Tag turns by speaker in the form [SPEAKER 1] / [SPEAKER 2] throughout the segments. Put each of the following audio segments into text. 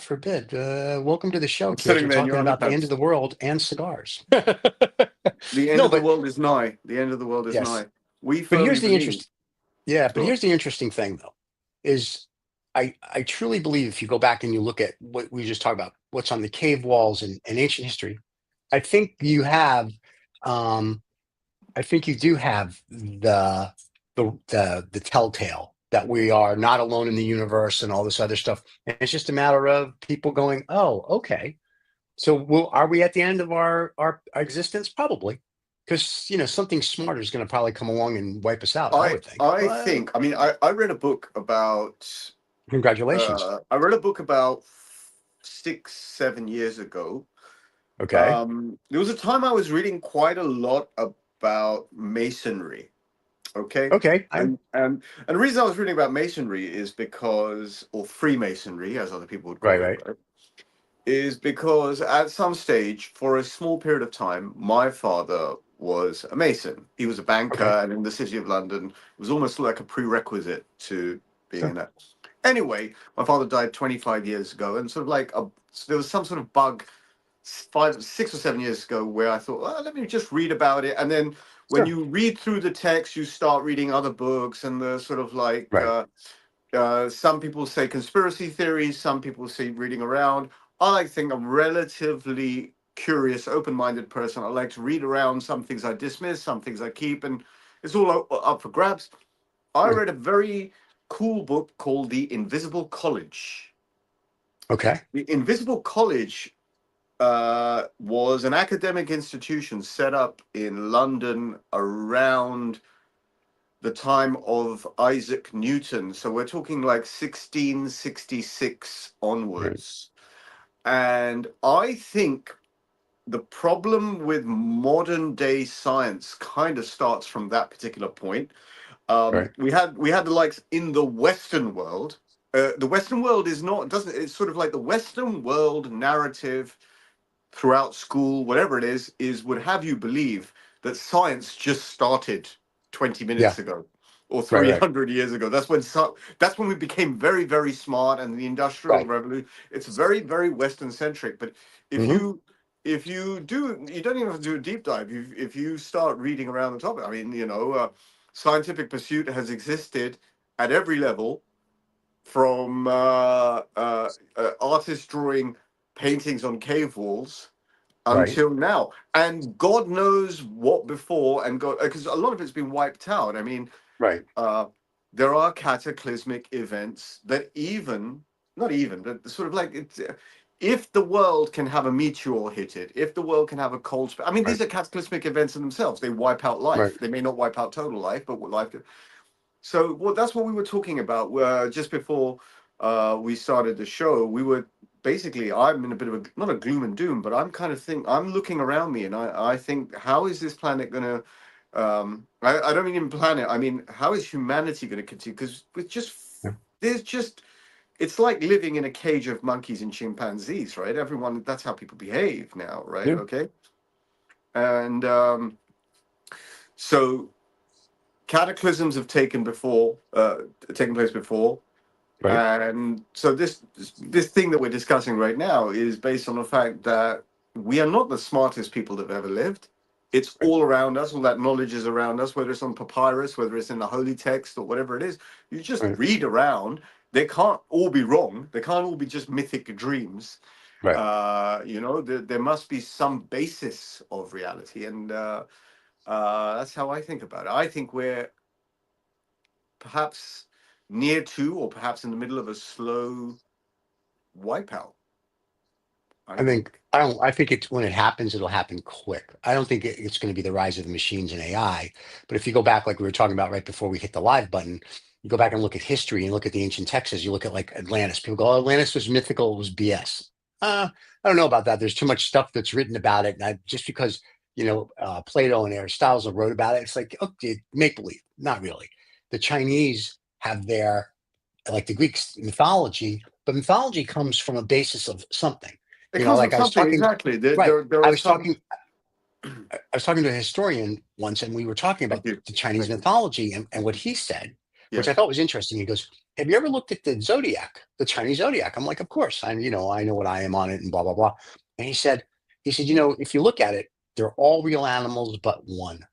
[SPEAKER 1] forbid. Welcome to the show,
[SPEAKER 2] I'm
[SPEAKER 1] kids.
[SPEAKER 2] sitting
[SPEAKER 1] We're
[SPEAKER 2] there in
[SPEAKER 1] talking
[SPEAKER 2] your
[SPEAKER 1] about the end of
[SPEAKER 2] underpants.
[SPEAKER 1] the world and cigars.
[SPEAKER 2] The end
[SPEAKER 1] No,
[SPEAKER 2] of the
[SPEAKER 1] but
[SPEAKER 2] world is nigh. The end of the world is
[SPEAKER 1] yes.
[SPEAKER 2] nigh. We
[SPEAKER 1] But here's
[SPEAKER 2] firmly
[SPEAKER 1] the
[SPEAKER 2] believe.
[SPEAKER 1] interest. Yeah, but
[SPEAKER 2] Go on.
[SPEAKER 1] here's the interesting thing, though, is I truly believe if you go back and you look at what we just talked about, what's on the cave walls and ancient history, I think you have, um, I think you do have the telltale that we are not alone in the universe and all this other stuff. And it's just a matter of people going, oh, okay. So are we at the end of our existence? Probably, because something smarter is going to probably come along and wipe us out. I
[SPEAKER 2] I
[SPEAKER 1] would think.
[SPEAKER 2] I
[SPEAKER 1] But
[SPEAKER 2] think. I mean, I read a book about.
[SPEAKER 1] congratulations.
[SPEAKER 2] I read a book about 6 7 years ago.
[SPEAKER 1] Okay.
[SPEAKER 2] There was a time I was reading quite a lot about masonry. Okay,
[SPEAKER 1] Okay.
[SPEAKER 2] and the reason I was reading about masonry is because, or Freemasonry, as other people would
[SPEAKER 1] Right.
[SPEAKER 2] call it,
[SPEAKER 1] Right.
[SPEAKER 2] right? Is because at some stage, for a small period of time, my father was a mason. He was a banker,
[SPEAKER 1] Okay.
[SPEAKER 2] and in the city of London, it was almost like a prerequisite to being in
[SPEAKER 1] Sure.
[SPEAKER 2] that. Anyway, my father died 25 years ago, and sort of like so there was some sort of bug 6 or 7 years ago where I thought, well, let me just read about it, and then when
[SPEAKER 1] Sure.
[SPEAKER 2] you read through the text, you start reading other books, and the sort of like.
[SPEAKER 1] Right.
[SPEAKER 2] Some people say conspiracy theories, some people say reading around. I like to think I'm relatively curious, open-minded person. I like to read around. Some things I dismiss, some things I keep, and it's all up for grabs. I
[SPEAKER 1] Right.
[SPEAKER 2] read a very cool book called The Invisible College.
[SPEAKER 1] Okay.
[SPEAKER 2] The Invisible College was an academic institution set up in London around the time of Isaac Newton. So we're talking like 1666
[SPEAKER 1] Right.
[SPEAKER 2] onwards. And I think the problem with modern day science kind of starts from that particular point.
[SPEAKER 1] Right.
[SPEAKER 2] We had the likes in the Western world. The Western world is not doesn't it's sort of like the Western world narrative throughout school, whatever it is would have you believe that science just started 20
[SPEAKER 1] Yeah.
[SPEAKER 2] minutes ago or
[SPEAKER 1] Right. Right.
[SPEAKER 2] 300 years ago. That's when we became very, very smart, and the industrial
[SPEAKER 1] Right.
[SPEAKER 2] revolution. It's very, very Western centric. But if
[SPEAKER 1] Hmm.
[SPEAKER 2] you if you do, you don't even have to do a deep dive. If you start reading around the topic, I mean, scientific pursuit has existed at every level, from artists drawing paintings on cave walls
[SPEAKER 1] Right.
[SPEAKER 2] until now, and God knows what before, and God, because a lot of it's been wiped out. I mean,
[SPEAKER 1] Right.
[SPEAKER 2] uh, there are cataclysmic events that even, not even, but sort of like it's. If the world can have a meteor hit it, if the world can have a cold spell, I mean,
[SPEAKER 1] Right.
[SPEAKER 2] these are cataclysmic events in themselves. They wipe out
[SPEAKER 1] Right.
[SPEAKER 2] life. They may not wipe out total life, but what life. So, well, that's what we were talking about. Just before we started the show, we were basically. I'm in a bit of a, not a gloom and doom, but I'm looking around me, and I think, how is this planet going to? I don't mean in planet. I mean, how is humanity going to continue? Because
[SPEAKER 1] Yeah.
[SPEAKER 2] there's just, it's like living in a cage of monkeys and chimpanzees, right? Everyone, that's how people behave now, right?
[SPEAKER 1] Yeah.
[SPEAKER 2] Okay, and so cataclysms have taken place before,
[SPEAKER 1] Right.
[SPEAKER 2] and so this thing that we're discussing right now is based on the fact that we are not the smartest people that have ever lived. It's
[SPEAKER 1] Right.
[SPEAKER 2] all around us. All that knowledge is around us, whether it's on papyrus, whether it's in the holy text, or whatever it is. You just
[SPEAKER 1] Right.
[SPEAKER 2] read around. They can't all be wrong. They can't all be just mythic dreams.
[SPEAKER 1] Right.
[SPEAKER 2] There must be some basis of reality, and that's how I think about it. I think we're perhaps near to, or perhaps in the middle of a slow wipeout. I
[SPEAKER 1] I think
[SPEAKER 2] think.
[SPEAKER 1] I don't. I think it's when it happens, it'll happen quick. I don't think it's going to be the rise of the machines and AI. But if you go back, like we were talking about right before we hit the live button, you go back and look at history and look at the ancient texts. You look at like Atlantis. People go, "Oh, Atlantis was mythical. It was BS." I don't know about that. There's too much stuff that's written about it, and just because Plato and Aristotle wrote about it, it's like, okay, make believe. Not really. The Chinese have their, like the Greeks, mythology, but mythology comes from a basis of something.
[SPEAKER 2] It comes from
[SPEAKER 1] Like I was
[SPEAKER 2] something,
[SPEAKER 1] talking,
[SPEAKER 2] exactly. There,
[SPEAKER 1] right.
[SPEAKER 2] there, there
[SPEAKER 1] I
[SPEAKER 2] are
[SPEAKER 1] was
[SPEAKER 2] some.
[SPEAKER 1] talking, I was talking to a historian once, and we were talking
[SPEAKER 2] Thank
[SPEAKER 1] about
[SPEAKER 2] you.
[SPEAKER 1] the Chinese
[SPEAKER 2] Thank you.
[SPEAKER 1] mythology, and what he said which
[SPEAKER 2] Yeah.
[SPEAKER 1] I thought was interesting. He goes, "Have you ever looked at the zodiac, the Chinese zodiac?" I'm like, "Of course, I know what I am on it, and blah blah blah." And he said, if you look at it, they're all real animals but one.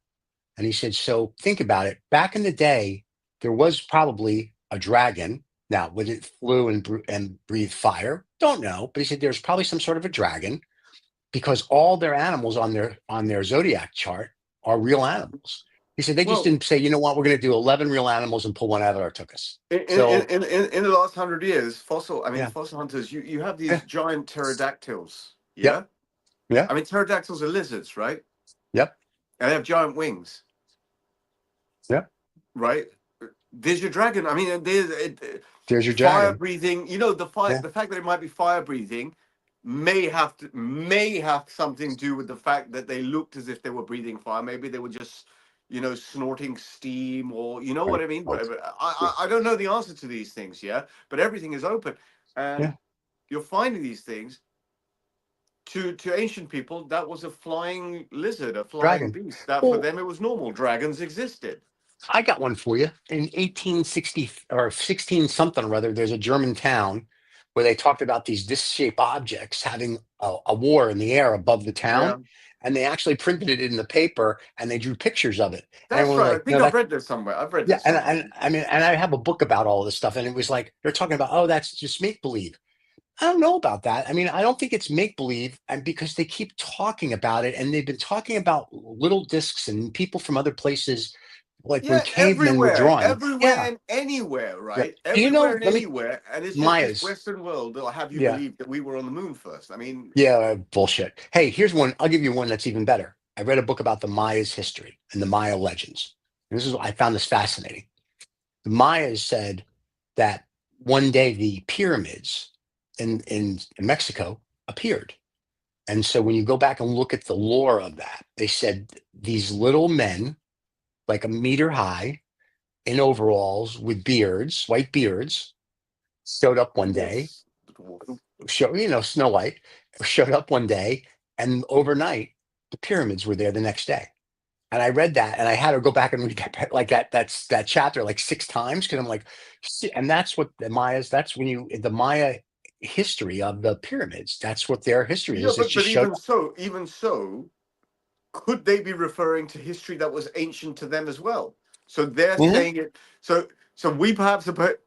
[SPEAKER 1] And he said, so think about it. Back in the day, there was probably a dragon. Now, whether it flew and breathed fire, don't know. But he said there's probably some sort of a dragon because all their animals on their zodiac chart are real animals. He said they just
[SPEAKER 2] Well,
[SPEAKER 1] didn't say, you know what, we're going to do 11 real animals and pull one out of our tuchus.
[SPEAKER 2] in
[SPEAKER 1] So
[SPEAKER 2] in the last 100 years,
[SPEAKER 1] yeah,
[SPEAKER 2] fossil hunters, you have these
[SPEAKER 1] yeah,
[SPEAKER 2] giant pterodactyls.
[SPEAKER 1] yep,
[SPEAKER 2] Yeah.
[SPEAKER 1] yeah,
[SPEAKER 2] I mean, pterodactyls are lizards, right?
[SPEAKER 1] yep,
[SPEAKER 2] And they have giant wings,
[SPEAKER 1] yep.
[SPEAKER 2] right? There's your dragon. I mean,
[SPEAKER 1] There's your
[SPEAKER 2] fire
[SPEAKER 1] dragon.
[SPEAKER 2] breathing. You know,
[SPEAKER 1] Yeah,
[SPEAKER 2] the fact that it might be fire breathing may have something to do with the fact that they looked as if they were breathing fire. Maybe they were just, snorting steam, or you know what
[SPEAKER 1] right.
[SPEAKER 2] I mean.
[SPEAKER 1] Oh,
[SPEAKER 2] But
[SPEAKER 1] yeah,
[SPEAKER 2] I don't know the answer to these things. Yeah, but everything is open,
[SPEAKER 1] yeah.
[SPEAKER 2] and you're finding these things. To ancient people, that was a flying lizard, a flying
[SPEAKER 1] Dragon.
[SPEAKER 2] beast. That for
[SPEAKER 1] Well,
[SPEAKER 2] them it was normal. Dragons existed.
[SPEAKER 1] I got one for you. In 1860 or 16 something or other, there's a German town where they talked about these disc-shaped objects having a war in the air above the town.
[SPEAKER 2] Yeah,
[SPEAKER 1] And they actually printed it in the paper and they drew pictures of it. And
[SPEAKER 2] that's
[SPEAKER 1] everyone was
[SPEAKER 2] right. I
[SPEAKER 1] like,
[SPEAKER 2] think
[SPEAKER 1] no,
[SPEAKER 2] I've
[SPEAKER 1] that,
[SPEAKER 2] read this somewhere. I've read
[SPEAKER 1] yeah.
[SPEAKER 2] this somewhere.
[SPEAKER 1] And I mean, and I have a book about all this stuff. And it was like, they're talking about, oh, that's just make believe. I don't know about that. I mean, I don't think it's make believe, and because they keep talking about it, and they've been talking about little discs and people from other places, like when
[SPEAKER 2] Yeah,
[SPEAKER 1] cavemen were drawing.
[SPEAKER 2] everywhere
[SPEAKER 1] Yeah,
[SPEAKER 2] and anywhere,
[SPEAKER 1] yeah.
[SPEAKER 2] right?
[SPEAKER 1] Do you
[SPEAKER 2] Everywhere
[SPEAKER 1] know?
[SPEAKER 2] and
[SPEAKER 1] Let me
[SPEAKER 2] anywhere, and it's just this
[SPEAKER 1] Maya's.
[SPEAKER 2] Western world that'll have you
[SPEAKER 1] Yeah,
[SPEAKER 2] believe that we were on the moon first. I mean,
[SPEAKER 1] bullshit. Hey, here's one. I'll give you one that's even better. I read a book about the Maya's history and the Maya legends. And this is I found this fascinating. The Mayas said that one day the pyramids in Mexico appeared. And so when you go back and look at the lore of that, they said these little men, like a meter high, in overalls with beards, white beards, showed up one day.
[SPEAKER 2] yes, the dwarf.
[SPEAKER 1] Snow White showed up one day, and overnight the pyramids were there the next day. And I read that, and I had to go back and read that chapter like six times because I'm like, "Shit," and that's what the Mayas. That's when the Maya history of the pyramids. That's what their history
[SPEAKER 2] Yeah,
[SPEAKER 1] is. It's just
[SPEAKER 2] but
[SPEAKER 1] showed up.
[SPEAKER 2] even so, could they be referring to history that was ancient to them as well? So they're
[SPEAKER 1] Mhm.
[SPEAKER 2] saying it. So we perhaps, but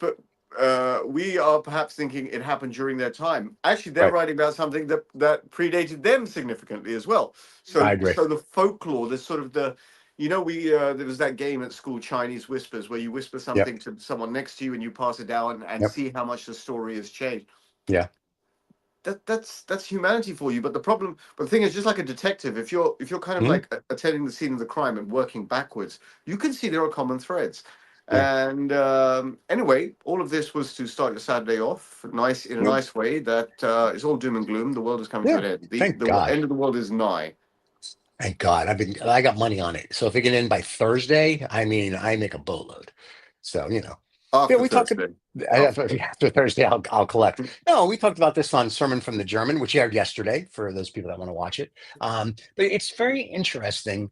[SPEAKER 2] we are perhaps thinking it happened during their time. Actually, they're
[SPEAKER 1] Right.
[SPEAKER 2] writing about something that predated them significantly as well.
[SPEAKER 1] I
[SPEAKER 2] So
[SPEAKER 1] agree.
[SPEAKER 2] the folklore, the sort of the, we there was that game at school, Chinese Whispers, where you whisper
[SPEAKER 1] Yep.
[SPEAKER 2] something to someone next to you and you pass it down and
[SPEAKER 1] Yep.
[SPEAKER 2] see how much the story has changed.
[SPEAKER 1] Yeah.
[SPEAKER 2] That's humanity for you. But the thing is, just like a detective, if you're kind of
[SPEAKER 1] Mhm.
[SPEAKER 2] like attending the scene of the crime and working backwards, you can see there are common threads.
[SPEAKER 1] Yeah.
[SPEAKER 2] And anyway, all of this was to start your Saturday off nice in a
[SPEAKER 1] Yep.
[SPEAKER 2] nice way. That it's all doom and gloom. The world is coming to
[SPEAKER 1] Yeah.
[SPEAKER 2] an end. The
[SPEAKER 1] Thank
[SPEAKER 2] the
[SPEAKER 1] God.
[SPEAKER 2] end of the world is nigh.
[SPEAKER 1] Thank God. I got money on it. So if it can end by Thursday, I mean, I make a boatload. So, yeah,
[SPEAKER 2] After
[SPEAKER 1] we talked
[SPEAKER 2] Thursday. After Thursday.
[SPEAKER 1] after Thursday, I'll collect. No, we talked about this on Sermon from the German, which aired yesterday for those people that want to watch it. But it's very interesting.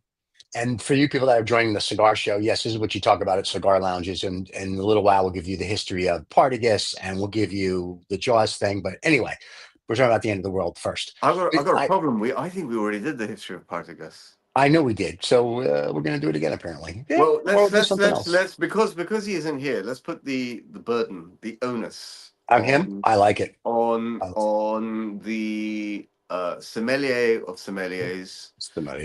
[SPEAKER 1] And for you people that are joining the cigar show, yes, this is what you talk about at cigar lounges. And in a little while, we'll give you the history of Partagas and we'll give you the Jaws thing. But anyway, we're talking about the end of the world first.
[SPEAKER 2] I've got a
[SPEAKER 1] I,
[SPEAKER 2] problem. I think we already did the history of Partagas.
[SPEAKER 1] I know we did. So we're going to do it again, apparently. Yeah,
[SPEAKER 2] Well,
[SPEAKER 1] or we'll do something else.
[SPEAKER 2] let's because he isn't here. Let's put the burden, the onus
[SPEAKER 1] I'm him. I like it. Uh,
[SPEAKER 2] on the sommelier of sommeliers,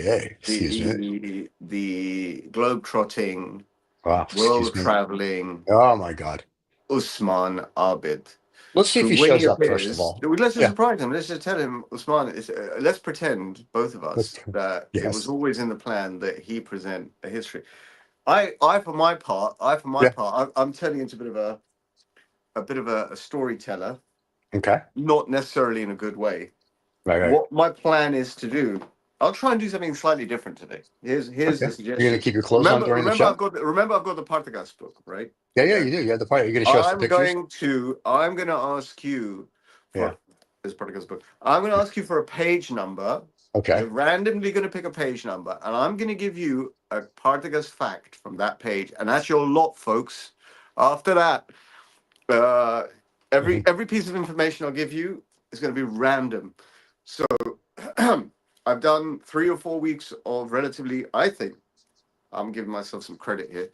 [SPEAKER 1] Hey, excuse me.
[SPEAKER 2] the globe-trotting,
[SPEAKER 1] Wow, excuse me.
[SPEAKER 2] world-traveling
[SPEAKER 1] Oh, my God.
[SPEAKER 2] Usman Abid,
[SPEAKER 1] Let's see if
[SPEAKER 2] who,
[SPEAKER 1] he
[SPEAKER 2] when he
[SPEAKER 1] shows up, first of
[SPEAKER 2] appears,
[SPEAKER 1] all.
[SPEAKER 2] let's just
[SPEAKER 1] Yeah.
[SPEAKER 2] surprise him. Let's just tell him, Usman. Let's pretend, both of us, that it was
[SPEAKER 1] Yes.
[SPEAKER 2] always in the plan that he present a history. I for my part,
[SPEAKER 1] Yeah.
[SPEAKER 2] I'm turning into a bit of a storyteller,
[SPEAKER 1] Okay.
[SPEAKER 2] not necessarily in a good way.
[SPEAKER 1] Right, right.
[SPEAKER 2] What my plan is to do, I'll try and do something slightly different today. Here's
[SPEAKER 1] Okay.
[SPEAKER 2] the
[SPEAKER 1] You're going to
[SPEAKER 2] suggestion.
[SPEAKER 1] keep your clothes on during the show?
[SPEAKER 2] Remember I've got the Partagas book, right?
[SPEAKER 1] Yeah, yeah,
[SPEAKER 2] Yeah.
[SPEAKER 1] you do. You have the part. You're going to show us the pictures?
[SPEAKER 2] I'm going to ask you
[SPEAKER 1] Yeah.
[SPEAKER 2] for this Partagas book. I'm going to ask you for a page number.
[SPEAKER 1] Okay.
[SPEAKER 2] You're randomly going to pick a page number, and I'm going to give you a Partagas fact from that page, and that's your lot, folks. After that, uh,
[SPEAKER 1] Mhm.
[SPEAKER 2] every piece of information I'll give you is going to be random. So I've done 3 or 4 weeks of relatively, I think, I'm giving myself some credit here,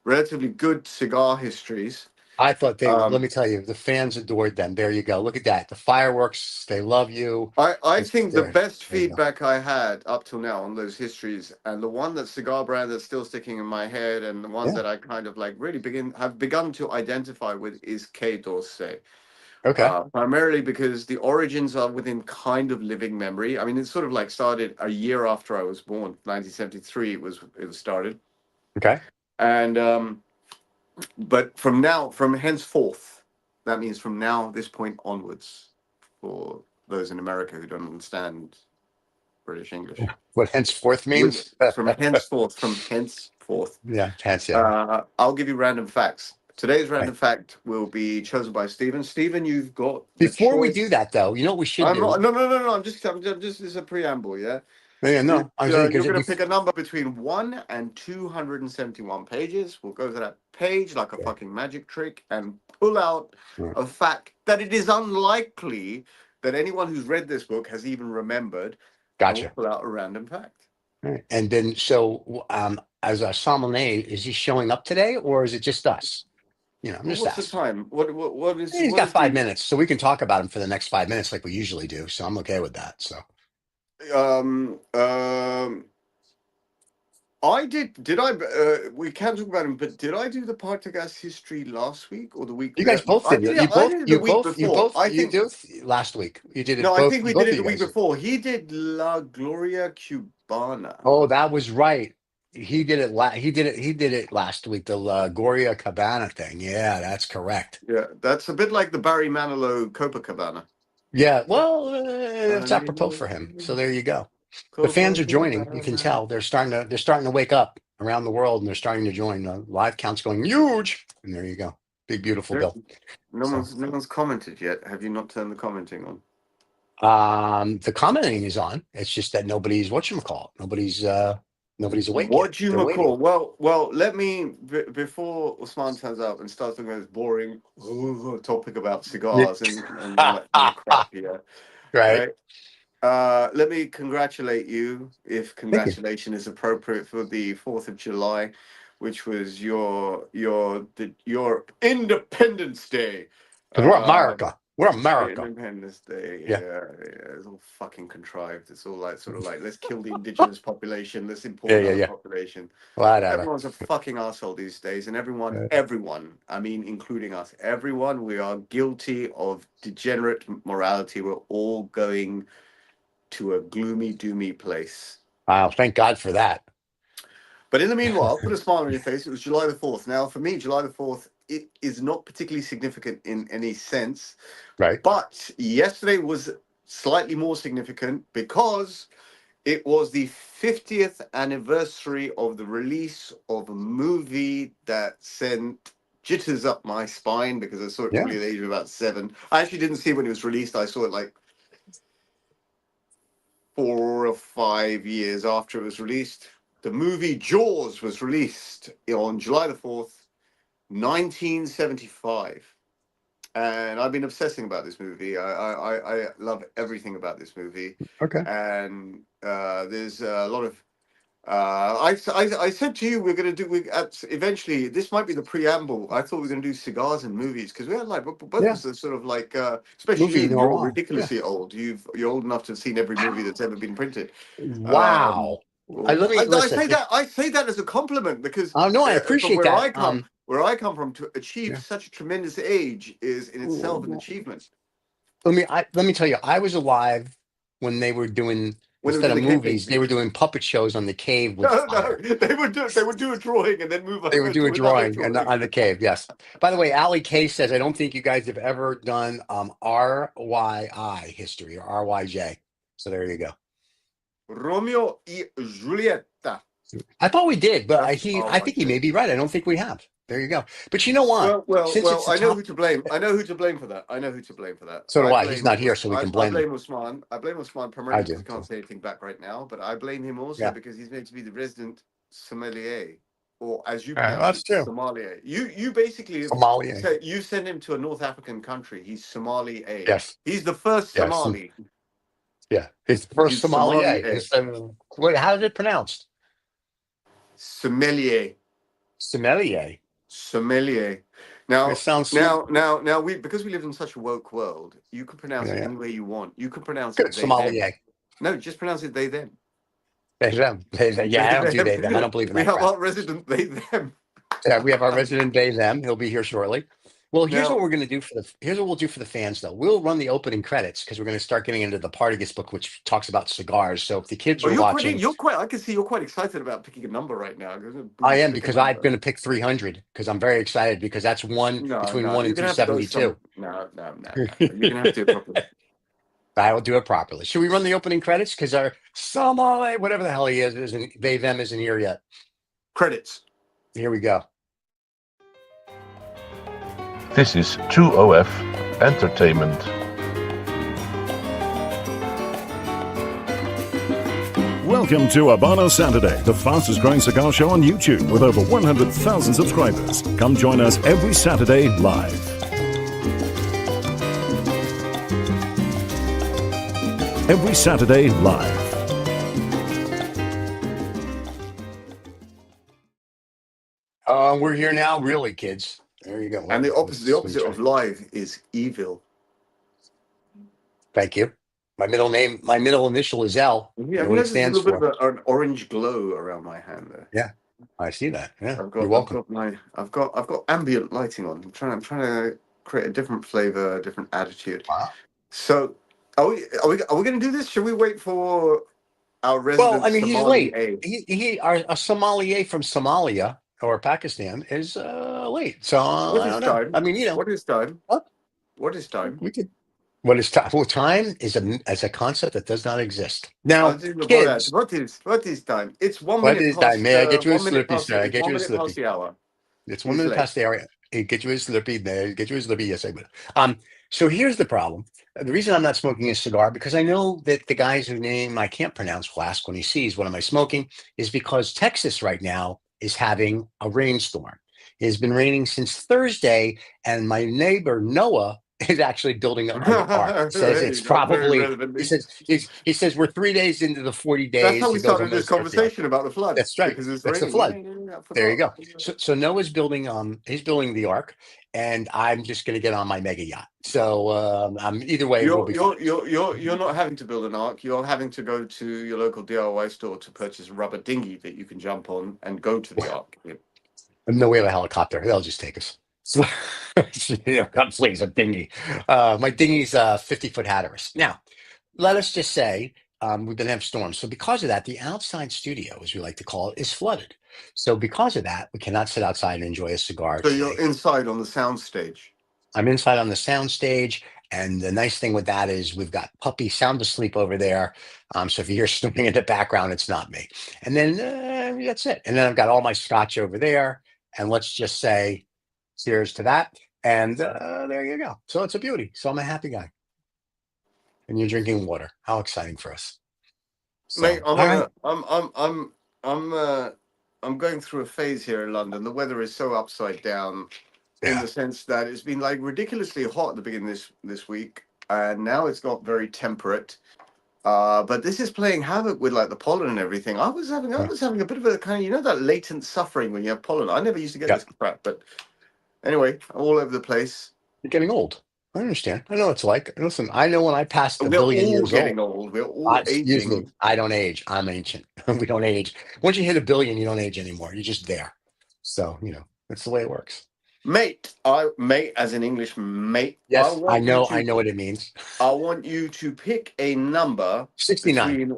[SPEAKER 2] relatively good cigar histories.
[SPEAKER 1] I thought they would. Let
[SPEAKER 2] Um,
[SPEAKER 1] me tell you, the fans adored them. There you go. Look at that. The fireworks. They love you.
[SPEAKER 2] I
[SPEAKER 1] It's
[SPEAKER 2] think the
[SPEAKER 1] there.
[SPEAKER 2] best
[SPEAKER 1] There you go.
[SPEAKER 2] feedback I had up till now on those histories, and the one that cigar brand that's still sticking in my head, and the one
[SPEAKER 1] Yeah.
[SPEAKER 2] that I kind of like really have begun to identify with is K Dorsey.
[SPEAKER 1] Okay.
[SPEAKER 2] Primarily because the origins are within kind of living memory. I mean, it sort of like started a year after I was born, 1973. It was started,
[SPEAKER 1] Okay.
[SPEAKER 2] and but from henceforth, that means from now this point onwards, for those in America who don't understand British English,
[SPEAKER 1] What henceforth means?
[SPEAKER 2] from henceforth,
[SPEAKER 1] Yeah. Hence. Yeah.
[SPEAKER 2] I'll give you random facts. Today's random fact will be chosen by Stephen. Stephen, you've got the
[SPEAKER 1] Before we do
[SPEAKER 2] choice.
[SPEAKER 1] that, though, you know what we should
[SPEAKER 2] I'm not.
[SPEAKER 1] do?
[SPEAKER 2] No, no, no, no. I'm just. It's a preamble. Yeah.
[SPEAKER 1] Yeah, no, I'm saying
[SPEAKER 2] You're
[SPEAKER 1] because
[SPEAKER 2] going to pick a number between 1 and 271 pages. We'll go to that page like a fucking magic trick and pull out a fact that it is unlikely that anyone who's read this book has even remembered, and we'll
[SPEAKER 1] gotcha.
[SPEAKER 2] pull out a random fact.
[SPEAKER 1] All right. And then, so as a sommelier, is he showing up today, or is it just us? I'm
[SPEAKER 2] Well,
[SPEAKER 1] just
[SPEAKER 2] what's the
[SPEAKER 1] asking.
[SPEAKER 2] time? What is
[SPEAKER 1] He's
[SPEAKER 2] what
[SPEAKER 1] got
[SPEAKER 2] is
[SPEAKER 1] 5 minutes, so we can talk about him for the next 5 minutes, like we usually do. So I'm okay with that. So
[SPEAKER 2] um um I did I we can talk about him, but did I do the Partagás history last week or the week?
[SPEAKER 1] you guys both did. You
[SPEAKER 2] I
[SPEAKER 1] both,
[SPEAKER 2] did it the
[SPEAKER 1] you
[SPEAKER 2] week
[SPEAKER 1] both, you
[SPEAKER 2] before.
[SPEAKER 1] both, you do last week. You did
[SPEAKER 2] No,
[SPEAKER 1] it
[SPEAKER 2] I
[SPEAKER 1] both.
[SPEAKER 2] think we did
[SPEAKER 1] Both of
[SPEAKER 2] it
[SPEAKER 1] you
[SPEAKER 2] the week
[SPEAKER 1] guys.
[SPEAKER 2] before. He did La Gloria Cubana.
[SPEAKER 1] Oh, that was right. He did it. He did it. He did it last week. The Goria Cabana thing. Yeah, that's correct.
[SPEAKER 2] Yeah, that's a bit like the Barry Manilow Copacabana.
[SPEAKER 1] Yeah. Well, it's apropos for him. So
[SPEAKER 2] Copacabana.
[SPEAKER 1] there you go. The fans are joining. You can tell they're starting to. They're starting to wake up around the world, and they're starting to join. The live count's going huge. And there you go. Big beautiful
[SPEAKER 2] There-
[SPEAKER 1] bill.
[SPEAKER 2] No
[SPEAKER 1] So
[SPEAKER 2] one's commented yet. Have you not turned the commenting on?
[SPEAKER 1] the commenting is on. It's just that nobody's whatchamacallit. Nobody's awake yet.
[SPEAKER 2] What do you
[SPEAKER 1] They're waiting.
[SPEAKER 2] McCall? Well, let me before Usman turns up and starts talking about this boring topic about
[SPEAKER 1] Yeah.
[SPEAKER 2] cigars and all that kind of crap. Yeah,
[SPEAKER 1] Right.
[SPEAKER 2] right. Let me congratulate you, if
[SPEAKER 1] Thank you.
[SPEAKER 2] congratulation is appropriate, for the 4th of July, which was your Independence Day.
[SPEAKER 1] Because we're
[SPEAKER 2] Uh,
[SPEAKER 1] America. We're America.
[SPEAKER 2] Independence Day,
[SPEAKER 1] Yeah.
[SPEAKER 2] yeah, it's all fucking contrived. It's all like sort of like let's kill the indigenous population, let's import
[SPEAKER 1] Yeah. Yeah.
[SPEAKER 2] another
[SPEAKER 1] Yeah.
[SPEAKER 2] population.
[SPEAKER 1] Whatever.
[SPEAKER 2] Everyone's a fucking asshole these days, and
[SPEAKER 1] Uh,
[SPEAKER 2] everyone, I mean, including us, everyone, we are guilty of degenerate morality. We're all going to a gloomy, doomy place.
[SPEAKER 1] Wow. Thank God for that.
[SPEAKER 2] But in the meanwhile, put a smile on your face. It was July the 4th. Now, for me, July the 4th, it is not particularly significant in any sense.
[SPEAKER 1] Right.
[SPEAKER 2] But yesterday was slightly more significant because it was the 50th anniversary of the release of a movie that sent jitters up my spine because I saw it
[SPEAKER 1] Yeah.
[SPEAKER 2] probably at the age of about 7. I actually didn't see it when it was released. I saw it like 4 or 5 years after it was released. The movie Jaws was released on July the 4th, 1975. And I've been obsessing about this movie. I love everything about this movie.
[SPEAKER 1] Okay.
[SPEAKER 2] And there's a lot of. I said to you we're going to do eventually. This might be the preamble. I thought we were going to do cigars and movies because we had like both of
[SPEAKER 1] Yeah.
[SPEAKER 2] us are sort of like, especially
[SPEAKER 1] Movie
[SPEAKER 2] you. You're
[SPEAKER 1] noir. Yeah.
[SPEAKER 2] ridiculously old. You're old enough to have seen every movie that's ever been printed. Um,
[SPEAKER 1] Wow. Let
[SPEAKER 2] well,
[SPEAKER 1] me
[SPEAKER 2] I
[SPEAKER 1] listen.
[SPEAKER 2] say that as a compliment because
[SPEAKER 1] No, I
[SPEAKER 2] from
[SPEAKER 1] appreciate that.
[SPEAKER 2] where I come from, to achieve
[SPEAKER 1] Yeah.
[SPEAKER 2] such a tremendous age is in itself an achievement.
[SPEAKER 1] Let me tell you, I was alive when they were doing,
[SPEAKER 2] When it was
[SPEAKER 1] instead
[SPEAKER 2] in
[SPEAKER 1] of
[SPEAKER 2] the cave,
[SPEAKER 1] movies, they were doing puppet shows on the cave with
[SPEAKER 2] no, no,
[SPEAKER 1] fire.
[SPEAKER 2] they would do a drawing and then move
[SPEAKER 1] They would
[SPEAKER 2] over
[SPEAKER 1] do a
[SPEAKER 2] to another
[SPEAKER 1] drawing
[SPEAKER 2] drawing.
[SPEAKER 1] on the cave. Yes. By the way, Ali K says, I don't think you guys have ever done RYI history or RYJ. So there you go.
[SPEAKER 2] Romeo y Julieta.
[SPEAKER 1] I thought we did, but
[SPEAKER 2] That's
[SPEAKER 1] I think he
[SPEAKER 2] RYJ.
[SPEAKER 1] may be right. I don't think we have. There you go. But you know what? Since
[SPEAKER 2] Well.
[SPEAKER 1] it's the
[SPEAKER 2] I know who
[SPEAKER 1] top,
[SPEAKER 2] to blame. I know who to blame for that. I know who to blame for that.
[SPEAKER 1] so do I. He's not here, so we can
[SPEAKER 2] I
[SPEAKER 1] blame him.
[SPEAKER 2] blame Usman. I blame Usman
[SPEAKER 1] I
[SPEAKER 2] primarily because
[SPEAKER 1] do.
[SPEAKER 2] he can't
[SPEAKER 1] So
[SPEAKER 2] say anything back right now. But I blame him also
[SPEAKER 1] yeah.
[SPEAKER 2] because he's meant to be the resident sommelier. or as you
[SPEAKER 1] Yeah,
[SPEAKER 2] pronounce
[SPEAKER 1] that's
[SPEAKER 2] it,
[SPEAKER 1] true.
[SPEAKER 2] sommelier. You basically
[SPEAKER 1] Somalia.
[SPEAKER 2] say you send him to a North African country. He's sommelier.
[SPEAKER 1] Yes.
[SPEAKER 2] He's the first
[SPEAKER 1] Yes.
[SPEAKER 2] Somali.
[SPEAKER 1] Yeah. It's the first
[SPEAKER 2] He's
[SPEAKER 1] sommelier.
[SPEAKER 2] sommelier.
[SPEAKER 1] Instead of, what, how is it pronounced?
[SPEAKER 2] Sommelier.
[SPEAKER 1] Sommelier.
[SPEAKER 2] Sommelier.
[SPEAKER 1] It
[SPEAKER 2] Now,
[SPEAKER 1] sounds smart.
[SPEAKER 2] now, we because we live in such a woke world, you can pronounce
[SPEAKER 1] Yeah,
[SPEAKER 2] it
[SPEAKER 1] yeah.
[SPEAKER 2] any way you want. You can pronounce
[SPEAKER 1] Good.
[SPEAKER 2] it they them.
[SPEAKER 1] Sommelier.
[SPEAKER 2] No, just pronounce it they them.
[SPEAKER 1] They them. They them. Yeah,
[SPEAKER 2] They
[SPEAKER 1] I don't do they them. I
[SPEAKER 2] them.
[SPEAKER 1] don't believe in
[SPEAKER 2] We
[SPEAKER 1] that
[SPEAKER 2] have
[SPEAKER 1] crap.
[SPEAKER 2] our resident they them.
[SPEAKER 1] Yeah, we have our resident they them. He'll be here shortly. Well, here's what
[SPEAKER 2] Now,
[SPEAKER 1] we're going to do for the. Here's what we'll do for the fans, though. We'll run the opening credits because we're going to start getting into the Partagás book, which talks about cigars. So if the kids
[SPEAKER 2] oh,
[SPEAKER 1] are watching,
[SPEAKER 2] you're quite. I can see you're quite excited about picking a number right now. I'm going to
[SPEAKER 1] I
[SPEAKER 2] boom,
[SPEAKER 1] am
[SPEAKER 2] pick a
[SPEAKER 1] because I'm
[SPEAKER 2] number.
[SPEAKER 1] going to pick 300 because I'm very excited because that's one
[SPEAKER 2] No,
[SPEAKER 1] between
[SPEAKER 2] no,
[SPEAKER 1] one
[SPEAKER 2] you're
[SPEAKER 1] and
[SPEAKER 2] gonna have to go some.
[SPEAKER 1] 272.
[SPEAKER 2] No. You're gonna have to do it properly.
[SPEAKER 1] I will do it properly. Should we run the opening credits? Because our Somali, whatever the hell he is, isn't they them isn't here yet.
[SPEAKER 2] Credits.
[SPEAKER 1] Here we go.
[SPEAKER 3] This is 2OF Entertainment.
[SPEAKER 4] Welcome to Habanos Saturday, the fastest growing cigar show on YouTube with over 100,000 subscribers. Come join us every Saturday live. Every Saturday live.
[SPEAKER 1] We're here now, really, kids. There you go.
[SPEAKER 2] And the
[SPEAKER 1] Let's
[SPEAKER 2] opposite of live is evil.
[SPEAKER 1] Thank you. My middle name, my middle initial is L.
[SPEAKER 2] Yeah,
[SPEAKER 1] You
[SPEAKER 2] I
[SPEAKER 1] know
[SPEAKER 2] mean,
[SPEAKER 1] what it
[SPEAKER 2] there's a
[SPEAKER 1] stands
[SPEAKER 2] little bit of
[SPEAKER 1] for.
[SPEAKER 2] an orange glow around my hand there.
[SPEAKER 1] Yeah, I see that. Yeah,
[SPEAKER 2] I've
[SPEAKER 1] you're
[SPEAKER 2] got, I've
[SPEAKER 1] welcome.
[SPEAKER 2] got my, I've got ambient lighting on. I'm trying to create a different flavor, a different attitude.
[SPEAKER 1] Wow.
[SPEAKER 2] So, are we going to do this? Should we wait for our
[SPEAKER 1] Well, I
[SPEAKER 2] resident
[SPEAKER 1] mean, he's
[SPEAKER 2] Somali
[SPEAKER 1] late.
[SPEAKER 2] A?
[SPEAKER 1] A sommelier from Somalia or Pakistan is late. So
[SPEAKER 2] What
[SPEAKER 1] I
[SPEAKER 2] is
[SPEAKER 1] don't know.
[SPEAKER 2] time?
[SPEAKER 1] I mean,
[SPEAKER 2] What is time?
[SPEAKER 1] what
[SPEAKER 2] What is time?
[SPEAKER 1] we could. What is time? Well, time is a concept that does not exist.
[SPEAKER 2] I'll
[SPEAKER 1] Now,
[SPEAKER 2] do the Borat.
[SPEAKER 1] kids,
[SPEAKER 2] what is time? It's one
[SPEAKER 1] what
[SPEAKER 2] minute
[SPEAKER 1] is time?
[SPEAKER 2] past
[SPEAKER 1] May I get you a
[SPEAKER 2] 1 minute
[SPEAKER 1] Slurpee,
[SPEAKER 2] past
[SPEAKER 1] sir? I
[SPEAKER 2] it's
[SPEAKER 1] get
[SPEAKER 2] one
[SPEAKER 1] you a
[SPEAKER 2] minute past
[SPEAKER 1] Slurpee.
[SPEAKER 2] the hour.
[SPEAKER 1] It's one
[SPEAKER 2] He's
[SPEAKER 1] minute
[SPEAKER 2] late.
[SPEAKER 1] past the hour. Hey, get you a Slurpee. There, get you a Slurpee. Yes, I will. So here's the problem. The reason I'm not smoking a cigar because I know that the guy's whose name I can't pronounce will ask when he sees what am I smoking is because Texas right now is having a rainstorm. It has been raining since Thursday, and my neighbor Noah is actually building an ark. He says
[SPEAKER 2] There
[SPEAKER 1] it's
[SPEAKER 2] you go. Very
[SPEAKER 1] probably. He
[SPEAKER 2] relevantly.
[SPEAKER 1] says he says we're 3 days into the 40
[SPEAKER 2] That's how
[SPEAKER 1] days.
[SPEAKER 2] we
[SPEAKER 1] He goes, I'm
[SPEAKER 2] started
[SPEAKER 1] going
[SPEAKER 2] this
[SPEAKER 1] to start the ark.
[SPEAKER 2] conversation about the flood
[SPEAKER 1] That's right.
[SPEAKER 2] because it's
[SPEAKER 1] That's the
[SPEAKER 2] raining. Yeah,
[SPEAKER 1] flood.
[SPEAKER 2] yeah, yeah, I
[SPEAKER 1] There you
[SPEAKER 2] forgot.
[SPEAKER 1] go. So Noah's building he's building the ark, and I'm just going to get on my mega yacht. So I'm either way we'll
[SPEAKER 2] You're
[SPEAKER 1] be fine.
[SPEAKER 2] you're you're you're you're not having to build an ark. You're having to go to your local DIY store to purchase a rubber dinghy that you can jump on and go to the ark. Yeah.
[SPEAKER 1] No, we have a helicopter. They'll just take us. So, God, please, a dinghy. My dinghy's 50-foot Hatteras. Now, let us just say we've been having storms. So because of that, the outside studio, as we like to call it, is flooded. So because of that, we cannot sit outside and enjoy a cigar
[SPEAKER 2] So you're
[SPEAKER 1] today.
[SPEAKER 2] inside on the sound stage.
[SPEAKER 1] I'm inside on the sound stage, and the nice thing with that is we've got Puppy sound asleep over there. So if you hear snoring in the background, it's not me. And then that's it. And then I've got all my scotch over there, and let's just say cheers to that. And there you go. So it's a beauty. So I'm a happy guy. And you're drinking water. How exciting for us.
[SPEAKER 2] Mate,
[SPEAKER 1] So, all right.
[SPEAKER 2] I'm I'm going through a phase here in London. The weather is so upside down in
[SPEAKER 1] Yeah.
[SPEAKER 2] the sense that it's been like ridiculously hot at the beginning of this week, and now it's got very temperate. But this is playing havoc with like the pollen and everything. I
[SPEAKER 1] Yeah.
[SPEAKER 2] was having a bit of a kind of that latent suffering when you have pollen. I never used to get
[SPEAKER 1] Yeah.
[SPEAKER 2] this crap, but anyway, all over the place.
[SPEAKER 1] You're getting old. I understand. I know what it's like. Listen, I know when I passed a
[SPEAKER 2] We're
[SPEAKER 1] billion
[SPEAKER 2] all
[SPEAKER 1] years old.
[SPEAKER 2] getting old. We're all
[SPEAKER 1] Excuse me.
[SPEAKER 2] aging.
[SPEAKER 1] I don't age. I'm ancient. We don't age. Once you hit a billion, you don't age anymore. You're just there. So, that's the way it works.
[SPEAKER 2] Mate, as in English, mate.
[SPEAKER 1] Yes, I know. I know what it means.
[SPEAKER 2] I want you to pick a number
[SPEAKER 1] 69.
[SPEAKER 2] between.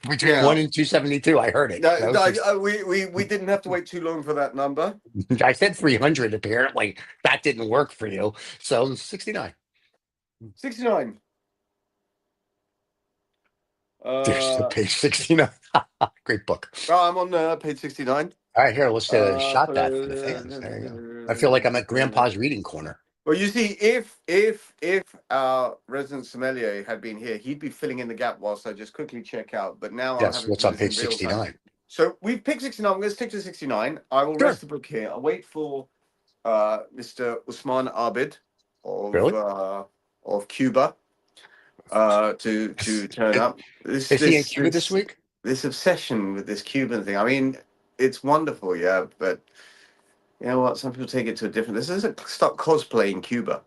[SPEAKER 1] Between 1
[SPEAKER 2] Yeah.
[SPEAKER 1] and 272. I heard it.
[SPEAKER 2] No,
[SPEAKER 1] No,
[SPEAKER 2] no, we didn't have to wait too long for that number.
[SPEAKER 1] I said 300. Apparently, that didn't work for you. So 69.
[SPEAKER 2] 69.
[SPEAKER 1] There's the
[SPEAKER 2] Uh,
[SPEAKER 1] page 69. Great book.
[SPEAKER 2] I'm on page 69.
[SPEAKER 1] All right, here, let's
[SPEAKER 2] Uh,
[SPEAKER 1] shot that for the fans. There you go. I feel like I'm at Grandpa's reading corner.
[SPEAKER 2] well, you see, if our resident sommelier had been here, he'd be filling in the gap whilst I just quickly check out. But now I'm
[SPEAKER 1] Yes.
[SPEAKER 2] having to
[SPEAKER 1] What's
[SPEAKER 2] do
[SPEAKER 1] on
[SPEAKER 2] this in
[SPEAKER 1] page
[SPEAKER 2] real time.
[SPEAKER 1] 69?
[SPEAKER 2] So we've picked 69. I'm going to stick to 69. I will
[SPEAKER 1] Sure.
[SPEAKER 2] rest the book here. I'll wait for Mr. Usman Abid
[SPEAKER 1] Really?
[SPEAKER 2] of Cuba to turn up.
[SPEAKER 1] Is he in Cuba this week?
[SPEAKER 2] This obsession with this Cuban thing. I mean, it's wonderful, yeah, but you know what? Some people take it to a different. This is a stop cosplaying Cuba.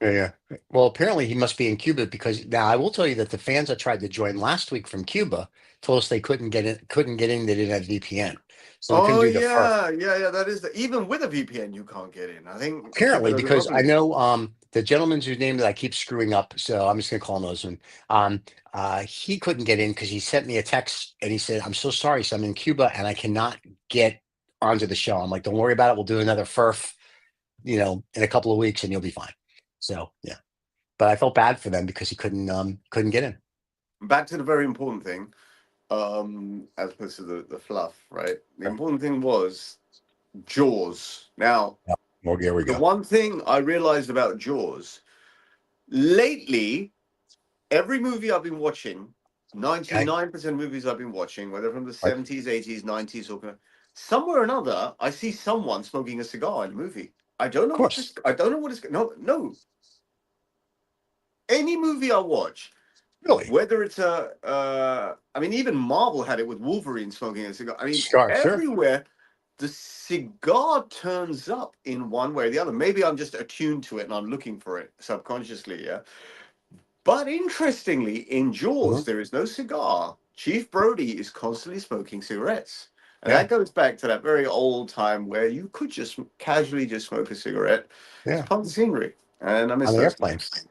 [SPEAKER 1] Yeah. Well, apparently he must be in Cuba because now I will tell you that the fans that tried to join last week from Cuba told us they couldn't get in. Couldn't get in. They didn't have VPN, so we couldn't
[SPEAKER 2] Oh
[SPEAKER 1] do the first.
[SPEAKER 2] yeah. That is even with a VPN you can't get in. I think
[SPEAKER 1] Apparently,
[SPEAKER 2] Cuba doesn't
[SPEAKER 1] because
[SPEAKER 2] offer
[SPEAKER 1] I
[SPEAKER 2] it.
[SPEAKER 1] know the gentleman's whose name that I keep screwing up, so I'm just gonna call him Osman. He couldn't get in because he sent me a text and he said, "I'm so sorry, so I'm in Cuba and I cannot get onto the show." I'm like, "Don't worry about it. We'll do another FERF, in a couple of weeks and you'll be fine." So yeah, but I felt bad for them because he couldn't get in.
[SPEAKER 2] Back to the very important thing, as opposed to the fluff, right? The
[SPEAKER 1] Right.
[SPEAKER 2] important thing was Jaws. Now,
[SPEAKER 1] Yeah. Well, here we
[SPEAKER 2] the
[SPEAKER 1] go.
[SPEAKER 2] one thing I realized about Jaws lately, every movie I've been watching,
[SPEAKER 1] Okay.
[SPEAKER 2] 99% of movies I've been watching, whether from the
[SPEAKER 1] Right.
[SPEAKER 2] 70s, 80s, 90s, or somewhere or another, I see someone smoking a cigar in a movie. I don't
[SPEAKER 1] Of
[SPEAKER 2] know what
[SPEAKER 1] course.
[SPEAKER 2] this. I don't know what it's. No. Any movie I watch,
[SPEAKER 1] Really.
[SPEAKER 2] whether it's I mean, even Marvel had it with Wolverine smoking a cigar. I mean,
[SPEAKER 1] Sure. Sure.
[SPEAKER 2] everywhere the cigar turns up in one way or the other. Maybe I'm just attuned to it and I'm looking for it subconsciously, yeah. But interestingly, in Jaws,
[SPEAKER 1] Mhm.
[SPEAKER 2] there is no cigar. Chief Brody is constantly smoking cigarettes. And
[SPEAKER 1] Yeah.
[SPEAKER 2] that goes back to that very old time where you could just casually just smoke a cigarette. It's
[SPEAKER 1] Yeah.
[SPEAKER 2] part of the scenery. And I miss
[SPEAKER 1] On the
[SPEAKER 2] those
[SPEAKER 1] airplane.
[SPEAKER 2] times.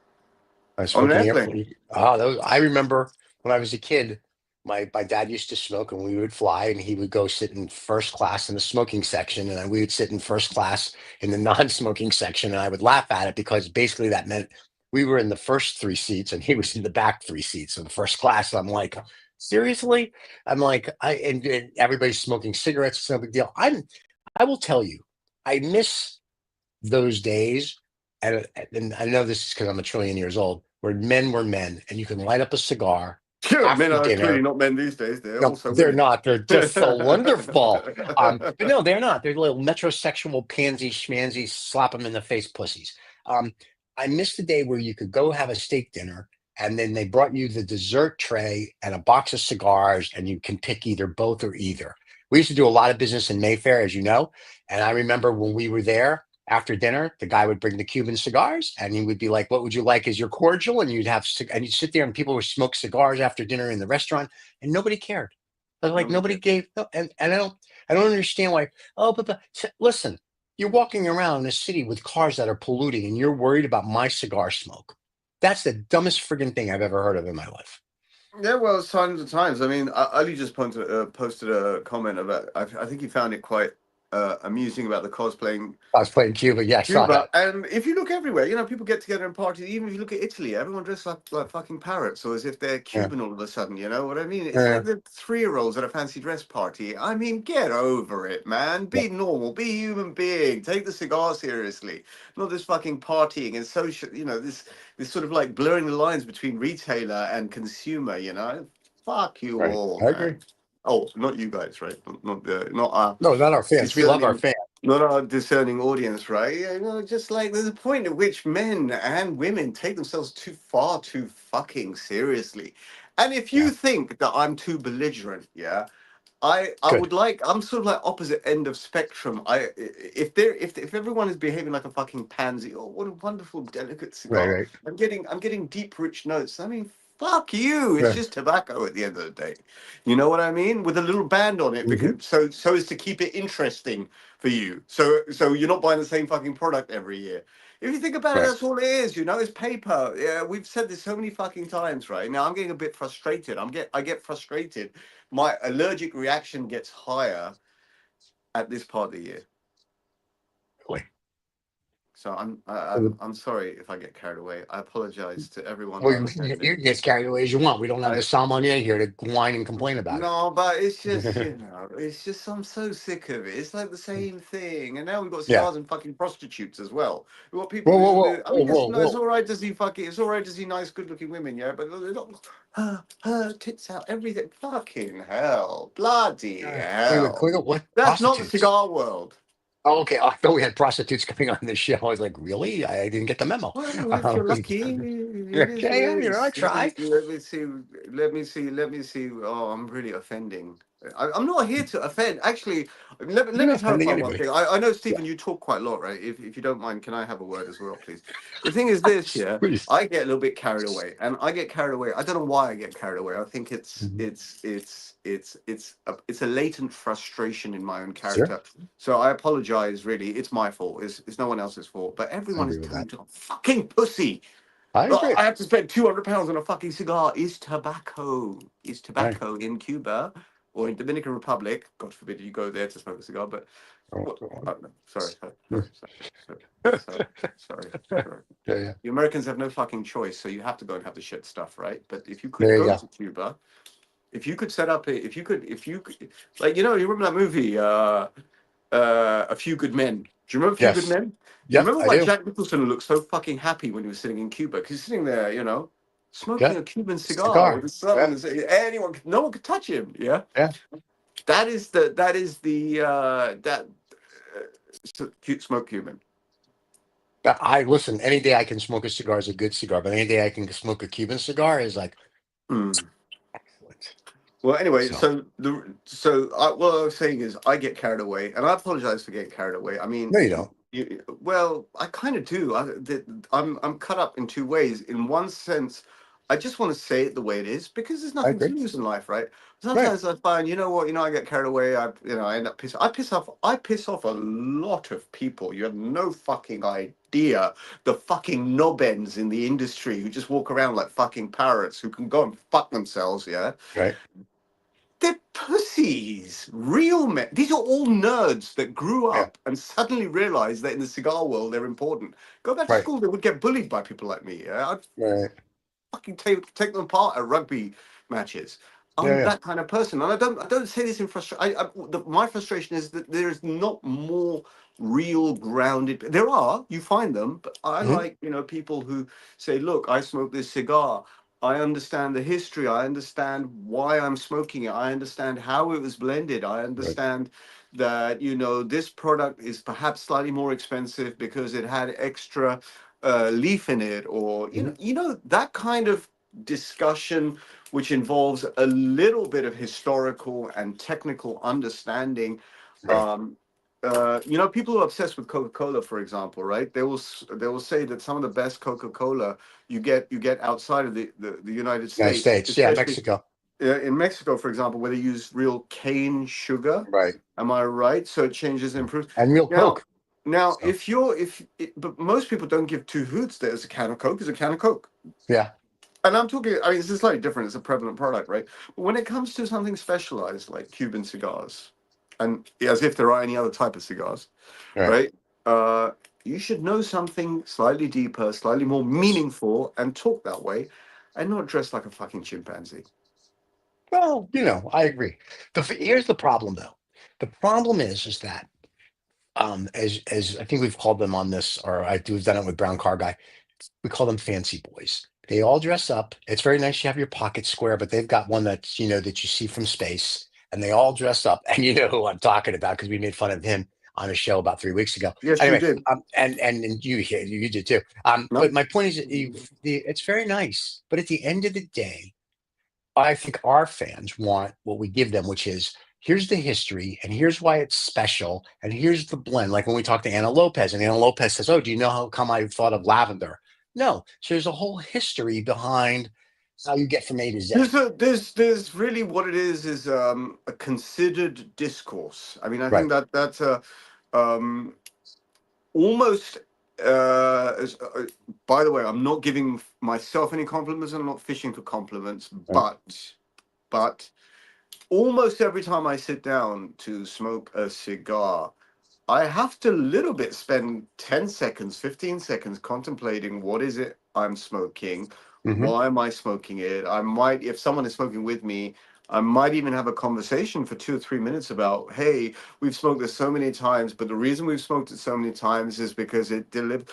[SPEAKER 1] I was
[SPEAKER 2] On an
[SPEAKER 1] smoking the
[SPEAKER 2] airplane.
[SPEAKER 1] airplane. Those, I remember when I was a kid, my dad used to smoke and we would fly and he would go sit in first class in the smoking section and we would sit in first class in the non-smoking section and I would laugh at it because basically that meant we were in the first three seats and he was in the back three seats of the first class. I'm like, seriously? I'm like, and everybody's smoking cigarettes. It's no big deal. I will tell you, I miss those days, and I know this is because I'm a trillion years old, where men were men, and you can light up a cigar
[SPEAKER 2] Sure, men
[SPEAKER 1] after
[SPEAKER 2] are clearly
[SPEAKER 1] dinner.
[SPEAKER 2] not men these days. They're
[SPEAKER 1] No,
[SPEAKER 2] also
[SPEAKER 1] they're
[SPEAKER 2] women.
[SPEAKER 1] not. They're just so wonderful. But no, they're not. They're little metrosexual pansy schmanzy, slap them in the face pussies. Um, I missed the day where you could go have a steak dinner, and then they brought you the dessert tray and a box of cigars, and you can pick either both or either. We used to do a lot of business in Mayfair, as you know, and I remember when we were there after dinner, the guy would bring the Cuban cigars, and he would be like, "What would you like as your cordial?" And and you'd sit there, and people would smoke cigars after dinner in the restaurant, and nobody cared. Like
[SPEAKER 2] Nobody
[SPEAKER 1] nobody
[SPEAKER 2] cares.
[SPEAKER 1] gave, no, and I don't understand why. Oh, listen, you're walking around in a city with cars that are polluting, and you're worried about my cigar smoke. That's the dumbest friggin' thing I've ever heard of in my life.
[SPEAKER 2] Yeah, well, it's times and times. I mean, Ali just posted a comment about. I think he found it quite amusing about the cosplaying
[SPEAKER 1] I was playing Cuba. Yeah, I saw
[SPEAKER 2] Cuba.
[SPEAKER 1] that.
[SPEAKER 2] And if you look everywhere, people get together and party. Even if you look at Italy, everyone dressed like fucking parrots, or as if they're
[SPEAKER 1] Yeah,
[SPEAKER 2] Cuban all of a sudden. You know what I mean? It's
[SPEAKER 1] yeah,
[SPEAKER 2] like the 3-year-olds at a fancy dress party. I mean, get over it, man.
[SPEAKER 1] yeah.
[SPEAKER 2] Be normal. Be a human being. Take the cigar seriously. Not this fucking partying and social. This sort of like blurring the lines between retailer and consumer. Fuck you
[SPEAKER 1] Right.
[SPEAKER 2] all,
[SPEAKER 1] I agree.
[SPEAKER 2] man. Oh, not you guys, right? Not
[SPEAKER 1] No, not our fans. We love our
[SPEAKER 2] discerning,
[SPEAKER 1] fans.
[SPEAKER 2] not our discerning audience, right? Just like there's a point at which men and women take themselves too fucking seriously. And if you
[SPEAKER 1] Yeah,
[SPEAKER 2] think that I'm too belligerent, yeah, I
[SPEAKER 1] good.
[SPEAKER 2] would like I'm sort of like opposite end of spectrum. If everyone is behaving like a fucking pansy, oh what a wonderful delicate
[SPEAKER 1] Right,
[SPEAKER 2] cigar.
[SPEAKER 1] right.
[SPEAKER 2] I'm getting deep rich notes. I mean, fuck you. It's
[SPEAKER 1] Yeah.
[SPEAKER 2] just tobacco at the end of the day. You know what I mean? With a little band on it
[SPEAKER 1] Hmm.
[SPEAKER 2] because so as to keep it interesting for you. So you're not buying the same fucking product every year. If you think about it,
[SPEAKER 1] Right.
[SPEAKER 2] that's all it is. It's paper. Yeah, we've said this so many fucking times, right? Now I'm getting a bit frustrated. I get frustrated. My allergic reaction gets higher at this part of the year.
[SPEAKER 1] Really.
[SPEAKER 2] So I'm sorry if I get carried away. I apologize to everyone
[SPEAKER 1] Well,
[SPEAKER 2] who says
[SPEAKER 1] you
[SPEAKER 2] it.
[SPEAKER 1] can get as carried away as you want. We don't have the
[SPEAKER 2] I
[SPEAKER 1] sommelier here to whine and complain about it.
[SPEAKER 2] No, but it's just, it's just I'm so sick of it. It's like the same thing. And now we've got
[SPEAKER 1] Yeah.
[SPEAKER 2] cigars and fucking prostitutes as well. We've got people
[SPEAKER 1] Whoa, whoa,
[SPEAKER 2] who,
[SPEAKER 1] whoa,
[SPEAKER 2] I
[SPEAKER 1] whoa,
[SPEAKER 2] mean,
[SPEAKER 1] whoa,
[SPEAKER 2] it's
[SPEAKER 1] whoa.
[SPEAKER 2] all right to see it's all right to see nice, good-looking women, yeah, but they're not her tits out, everything. Fucking hell, bloody
[SPEAKER 1] Wait a minute,
[SPEAKER 2] hell.
[SPEAKER 1] what
[SPEAKER 2] That's not the
[SPEAKER 1] prostitutes?
[SPEAKER 2] cigar world.
[SPEAKER 1] Oh, okay. I thought we had prostitutes coming on the show. I was like, really? I didn't get the memo.
[SPEAKER 2] Well, if you're lucky,
[SPEAKER 1] Yeah,
[SPEAKER 2] it is what
[SPEAKER 1] yeah,
[SPEAKER 2] it
[SPEAKER 1] I
[SPEAKER 2] is.
[SPEAKER 1] try.
[SPEAKER 2] Let me see. Oh, I'm really offending. I'm not here to offend. Actually, let
[SPEAKER 1] You're
[SPEAKER 2] me
[SPEAKER 1] not offending
[SPEAKER 2] clarify one
[SPEAKER 1] anybody.
[SPEAKER 2] thing. I know,
[SPEAKER 1] Yeah,
[SPEAKER 2] Stephen, you talk quite a lot, right? If you don't mind, can I have a word as well, please? The thing is this, yeah,
[SPEAKER 1] please.
[SPEAKER 2] I get a little bit carried away, and I get carried away. I don't know why I get carried away. I think
[SPEAKER 1] Mhm.
[SPEAKER 2] it's a latent frustration in my own
[SPEAKER 1] Sure.
[SPEAKER 2] character. So I apologize. Really, it's my fault. It's no one else's fault. But
[SPEAKER 1] I
[SPEAKER 2] everyone is
[SPEAKER 1] agree with that.
[SPEAKER 2] turning to a fucking pussy.
[SPEAKER 1] I
[SPEAKER 2] Oh,
[SPEAKER 1] agree.
[SPEAKER 2] I have to spend £200 on a fucking cigar. Is
[SPEAKER 1] Right.
[SPEAKER 2] tobacco in Cuba or in Dominican Republic? God forbid you go there to smoke a cigar. But
[SPEAKER 1] Oh,
[SPEAKER 2] what?
[SPEAKER 1] oh,
[SPEAKER 2] Oh, no, sorry, sorry,
[SPEAKER 1] oh.
[SPEAKER 2] sorry, sorry, sorry.
[SPEAKER 1] Yeah, yeah.
[SPEAKER 2] The Americans have no fucking choice, so you have to go and have the shit stuff, right? But if you could
[SPEAKER 1] There you
[SPEAKER 2] go
[SPEAKER 1] go.
[SPEAKER 2] to Cuba, if you could set up a, if you could, like, you remember that movie, A Few Good Men? Do you remember A Few Good
[SPEAKER 1] Yes.
[SPEAKER 2] Men? Do you
[SPEAKER 1] Yep,
[SPEAKER 2] remember
[SPEAKER 1] I
[SPEAKER 2] why
[SPEAKER 1] do.
[SPEAKER 2] Jack Nicholson looked so fucking happy when he was sitting in Cuba? Because he's sitting there, smoking
[SPEAKER 1] Yeah.
[SPEAKER 2] a Cuban cigar with
[SPEAKER 1] Cigar.
[SPEAKER 2] the sun,
[SPEAKER 1] Yeah.
[SPEAKER 2] and no one could touch him. Yeah,
[SPEAKER 1] Yeah.
[SPEAKER 2] smoke Cuban.
[SPEAKER 1] I listen, any day I can smoke a cigar is a good cigar, but any day I can smoke a Cuban cigar is like
[SPEAKER 2] Mm.
[SPEAKER 1] excellent.
[SPEAKER 2] Well, anyway,
[SPEAKER 1] So
[SPEAKER 2] what I was saying is I get carried away, and I apologize for getting carried away. I mean,
[SPEAKER 1] no, you don't.
[SPEAKER 2] well, I kind of do. I'm cut up in two ways. In one sense, I just want to say it the way it is because there's
[SPEAKER 1] I
[SPEAKER 2] nothing to
[SPEAKER 1] agree.
[SPEAKER 2] lose in life, right?
[SPEAKER 1] Right.
[SPEAKER 2] Sometimes I find, you know what, I get carried away. I end up I piss off a lot of people. You have no fucking idea. The fucking knobends in the industry who just walk around like fucking parrots who can go and fuck themselves, yeah?
[SPEAKER 1] Right.
[SPEAKER 2] They're pussies. Real men. These are all nerds that grew
[SPEAKER 1] Yeah.
[SPEAKER 2] up and suddenly realized that in the cigar world they're important. Go back to
[SPEAKER 1] Right.
[SPEAKER 2] school, they would get bullied by people like me. Yeah? I'd
[SPEAKER 1] Right.
[SPEAKER 2] fucking take them apart at rugby matches.
[SPEAKER 1] Yeah,
[SPEAKER 2] I'm
[SPEAKER 1] yeah.
[SPEAKER 2] that kind of person, and I don't say this in frustration. My frustration is that there is not more real grounded. There are, you find them, but I
[SPEAKER 1] Hmm.
[SPEAKER 2] like people who say, "Look, I smoke this cigar. I understand the history. I understand why I'm smoking it. I understand how it was blended. I
[SPEAKER 1] Right.
[SPEAKER 2] understand that this product is perhaps slightly more expensive because it had extra leaf in it, or
[SPEAKER 1] Hmm.
[SPEAKER 2] that kind of discussion, which involves a little bit of historical and technical understanding.
[SPEAKER 1] Right.
[SPEAKER 2] Um, People who are obsessed with Coca-Cola, for example, right? They will say that some of the best Coca-Cola you get outside of the United
[SPEAKER 1] United
[SPEAKER 2] States,
[SPEAKER 1] States. Yeah,
[SPEAKER 2] especially
[SPEAKER 1] Mexico.
[SPEAKER 2] in Mexico, for example, where they use real cane sugar.
[SPEAKER 1] Right.
[SPEAKER 2] Am I right? So it changes and improves.
[SPEAKER 1] And real
[SPEAKER 2] Now,
[SPEAKER 1] Coke.
[SPEAKER 2] now,
[SPEAKER 1] So
[SPEAKER 2] but most people don't give two hoots. There's a can of Coke. Is a can of Coke.
[SPEAKER 1] yeah.
[SPEAKER 2] And I'm talking, I mean, it's slightly different. It's a prevalent product, right? But when it comes to something specialized like Cuban cigars, and as if there are any other type of cigars,
[SPEAKER 1] Right.
[SPEAKER 2] right? You should know something slightly deeper, slightly more
[SPEAKER 1] Yes.
[SPEAKER 2] meaningful, and talk that way, and not dress like a fucking chimpanzee.
[SPEAKER 1] Well, I agree. Here's the problem though. The problem is that as I think we've called them on this, or we've done it with Brown Car Guy. We call them fancy boys. They all dress up. It's very nice you have your pocket square, but they've got one that's that you see from space, and they all dress up. And you know who I'm talking about because we made fun of him on a show about 3 weeks ago.
[SPEAKER 2] Yes, you
[SPEAKER 1] Anyway,
[SPEAKER 2] did.
[SPEAKER 1] and you did too. But
[SPEAKER 2] No,
[SPEAKER 1] my point is, it's very nice, but at the end of the day, I think our fans want what we give them, which is here's the history and here's why it's special and here's the blend. Like when we talk to Anna Lopez and Anna Lopez says, "Oh, do you know how come I thought of lavender?" No, so there's a whole history behind how you get from A to Z.
[SPEAKER 2] there's really what it is a considered discourse. I mean, I think
[SPEAKER 1] Right.
[SPEAKER 2] that's a um, almost by the way, I'm not giving myself any compliments, I'm not fishing for compliments,
[SPEAKER 1] Right.
[SPEAKER 2] but almost every time I sit down to smoke a cigar, I have to little bit spend 10 seconds, 15 seconds contemplating what is it I'm smoking?
[SPEAKER 1] Hmm.
[SPEAKER 2] Why am I smoking it? I might, if someone is smoking with me, I might even have a conversation for 2 or 3 minutes about, hey, we've smoked this so many times, but the reason we've smoked it so many times is because it delivered.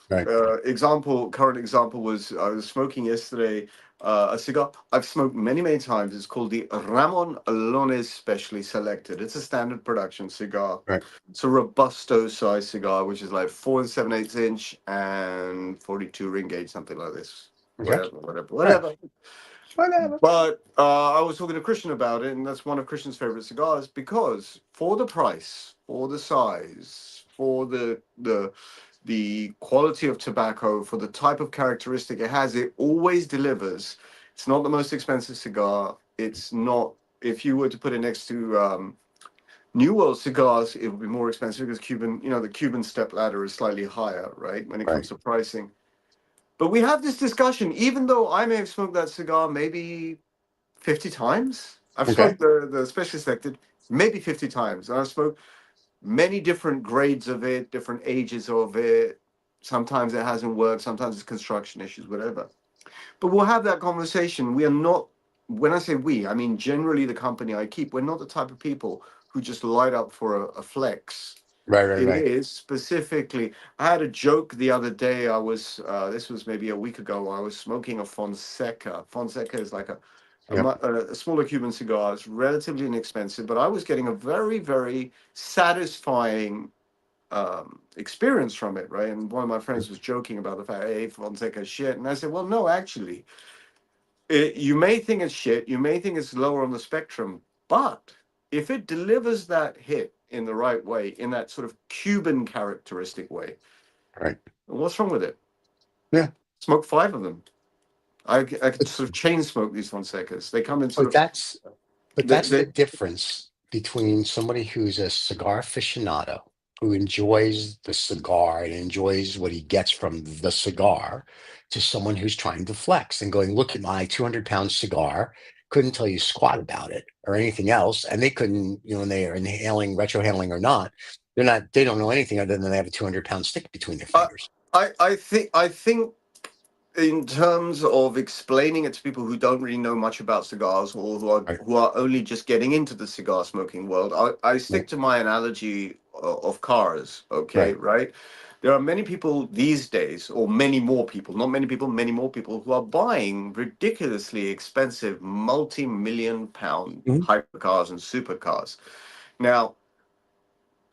[SPEAKER 1] Right.
[SPEAKER 2] Current example was I was smoking yesterday a cigar I've smoked many, many times. It's called the Ramon Alones Specially Selected. It's a standard production cigar.
[SPEAKER 1] Right.
[SPEAKER 2] It's a Robusto size cigar, which is like 4 7/8 inch and 42 ring gauge, something like this.
[SPEAKER 1] Okay.
[SPEAKER 2] Whatever, whatever,
[SPEAKER 1] Right.
[SPEAKER 2] whatever.
[SPEAKER 1] Whatever.
[SPEAKER 2] But I was talking to Christian about it, and that's one of Christian's favorite cigars because for the price, for the size, for the quality of tobacco, for the type of characteristic it has, it always delivers. It's not the most expensive cigar. It's not. If you were to put it next to New World cigars, it would be more expensive because the Cuban step ladder is slightly higher, right, when it
[SPEAKER 1] Right.
[SPEAKER 2] comes to pricing. But we have this discussion, even though I may have smoked that cigar maybe 50 times. I've
[SPEAKER 1] Okay.
[SPEAKER 2] smoked the specially selected maybe 50 times. And I've smoked many different grades of it, different ages of it. Sometimes it hasn't worked, sometimes it's construction issues, whatever. But we'll have that conversation. We are not, when I say we, I mean generally the company I keep, we're not the type of people who just light up for a flex.
[SPEAKER 1] Right. Right.
[SPEAKER 2] It
[SPEAKER 1] Right.
[SPEAKER 2] is specifically. I had a joke the other day. This was maybe a week ago. I was smoking a Fonseca. Fonseca is like
[SPEAKER 1] Yep.
[SPEAKER 2] a smaller Cuban cigar. It's relatively inexpensive, but I was getting a very, very satisfying experience from it, right? And one of my friends was joking about the fact, hey, Fonseca is shit. And I said, well, no, actually, you may think it's shit, you may think it's lower on the spectrum, but if it delivers that hit in the right way, in that sort of Cuban characteristic way,
[SPEAKER 1] Right.
[SPEAKER 2] what's wrong with it?
[SPEAKER 1] Yeah.
[SPEAKER 2] Smoke five of them. I could sort of chain smoke these Fonsecas. They come in sort
[SPEAKER 1] But
[SPEAKER 2] of
[SPEAKER 1] that's but
[SPEAKER 2] they,
[SPEAKER 1] that's the
[SPEAKER 2] they
[SPEAKER 1] difference between somebody who's a cigar aficionado who enjoys the cigar and enjoys what he gets from the cigar to someone who's trying to flex and going, look at my 200-pound cigar, couldn't tell you squat about it or anything else. And they couldn't, when they are inhaling, retrohaling or not, they don't know anything other than they have a 200-pound stick between their
[SPEAKER 2] I,
[SPEAKER 1] fingers.
[SPEAKER 2] I think in terms of explaining it to people who don't really know much about cigars or
[SPEAKER 1] Right.
[SPEAKER 2] who are only just getting into the cigar smoking world, I
[SPEAKER 1] Right.
[SPEAKER 2] stick to my analogy of cars. Okay,
[SPEAKER 1] Right.
[SPEAKER 2] right? There are many people these days, or many more people, not many people, many more people who are buying ridiculously expensive multi-million pound
[SPEAKER 1] Mhm.
[SPEAKER 2] hypercars and supercars. Now,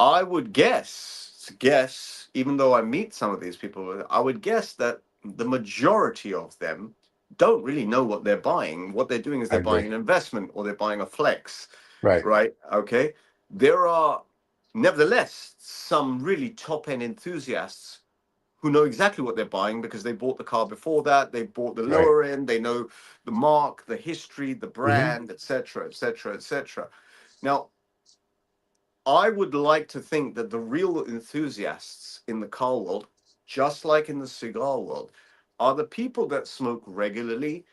[SPEAKER 2] I would guess, even though I meet some of these people, I would guess that the majority of them don't really know what they're buying. What they're doing is
[SPEAKER 1] I
[SPEAKER 2] they're buying
[SPEAKER 1] agree.
[SPEAKER 2] an investment or they're buying a flex,
[SPEAKER 1] Right.
[SPEAKER 2] right? Okay. There are nevertheless some really top end enthusiasts who know exactly what they're buying because they bought the car before that, they bought the
[SPEAKER 1] Right.
[SPEAKER 2] lower end, they know the mark, the history, the
[SPEAKER 1] Hmm.
[SPEAKER 2] brand, etc., etc., etc. Now, I would like to think that the real enthusiasts in the car world, just like in the cigar world, are the people that smoke regularly.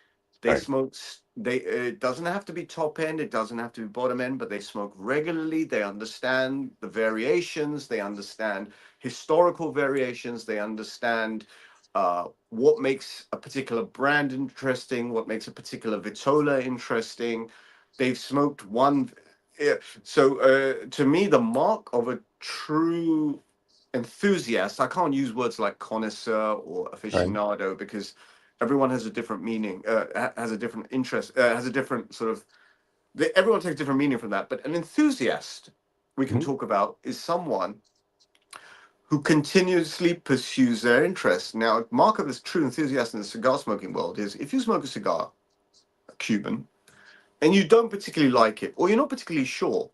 [SPEAKER 2] They
[SPEAKER 1] Right.
[SPEAKER 2] smoke. It doesn't have to be top end. It doesn't have to be bottom end. But they smoke regularly. They understand the variations. They understand historical variations. They understand what makes a particular brand interesting. What makes a particular vitola interesting. They've smoked one. Yeah. So to me, the mark of a true enthusiast, I can't use words like connoisseur or
[SPEAKER 1] Right.
[SPEAKER 2] aficionado because everyone has a different meaning, has a different interest, has a different sort of, everyone takes different meaning from that. But an enthusiast we can
[SPEAKER 1] Mhm.
[SPEAKER 2] talk about is someone who continuously pursues their interests. Now, mark of a true enthusiast in the cigar smoking world is if you smoke a cigar, a Cuban, and you don't particularly like it, or you're not particularly sure,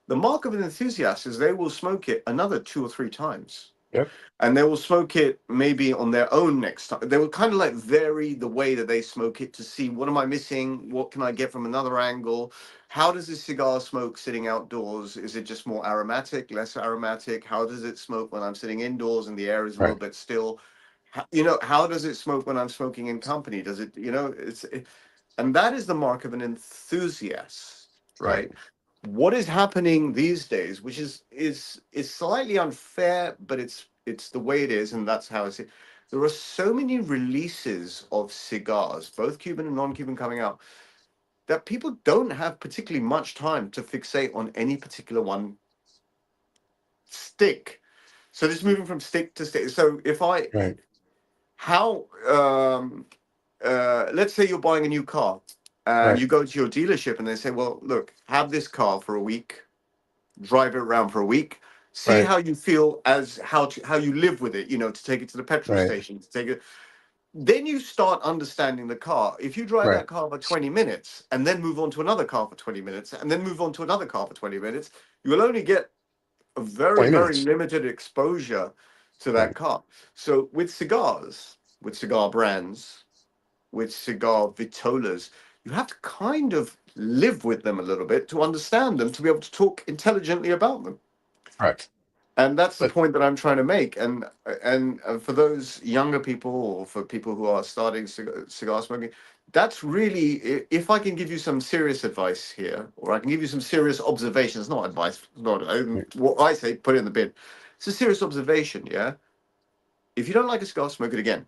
[SPEAKER 2] the mark of an enthusiast is they will smoke it another 2 or 3 times.
[SPEAKER 1] Yep.
[SPEAKER 2] And they will smoke it maybe on their own next time. They will kind of like vary the way that they smoke it to see what am I missing? What can I get from another angle? How does this cigar smoke sitting outdoors? Is it just more aromatic, less aromatic? How does it smoke when I'm sitting indoors and the air is a little
[SPEAKER 1] Right.
[SPEAKER 2] bit still? How does it smoke when I'm smoking in company? Does it, and that is the mark of an enthusiast,
[SPEAKER 1] Right.
[SPEAKER 2] right? what is happening these days, which is slightly unfair, but it's the way it is, and that's how it's. There are so many releases of cigars, both Cuban and non-Cuban, coming out, that people don't have particularly much time to fixate on any particular one stick. So just moving from stick to stick. So if I
[SPEAKER 1] Right.
[SPEAKER 2] how let's say you're buying a new car and
[SPEAKER 1] Right.
[SPEAKER 2] you go to your dealership and they say, well, look, have this car for a week, drive it around for a week, see
[SPEAKER 1] Right.
[SPEAKER 2] how you feel, as how you live with it, to take it to the petrol
[SPEAKER 1] Right.
[SPEAKER 2] station, to take it. Then you start understanding the car. If you drive
[SPEAKER 1] Right.
[SPEAKER 2] that car for 20 minutes and then move on to another car for 20 minutes and then move on to another car for 20 minutes, you will only get a very,
[SPEAKER 1] 20
[SPEAKER 2] very
[SPEAKER 1] minutes.
[SPEAKER 2] limited exposure to that
[SPEAKER 1] Right.
[SPEAKER 2] car. So with cigars, with cigar brands, with cigar vitolas, you have to kind of live with them a little bit to understand them, to be able to talk intelligently about them.
[SPEAKER 1] Correct.
[SPEAKER 2] And that's the
[SPEAKER 1] But
[SPEAKER 2] point that I'm trying to make. And for those younger people, or for people who are starting cigar smoking, that's really, if I can give you some serious advice here, or I can give you some serious observations, not advice, not
[SPEAKER 1] right.
[SPEAKER 2] what I say, put it in the bin. It's a serious observation, yeah. If you don't like a cigar, smoke it again.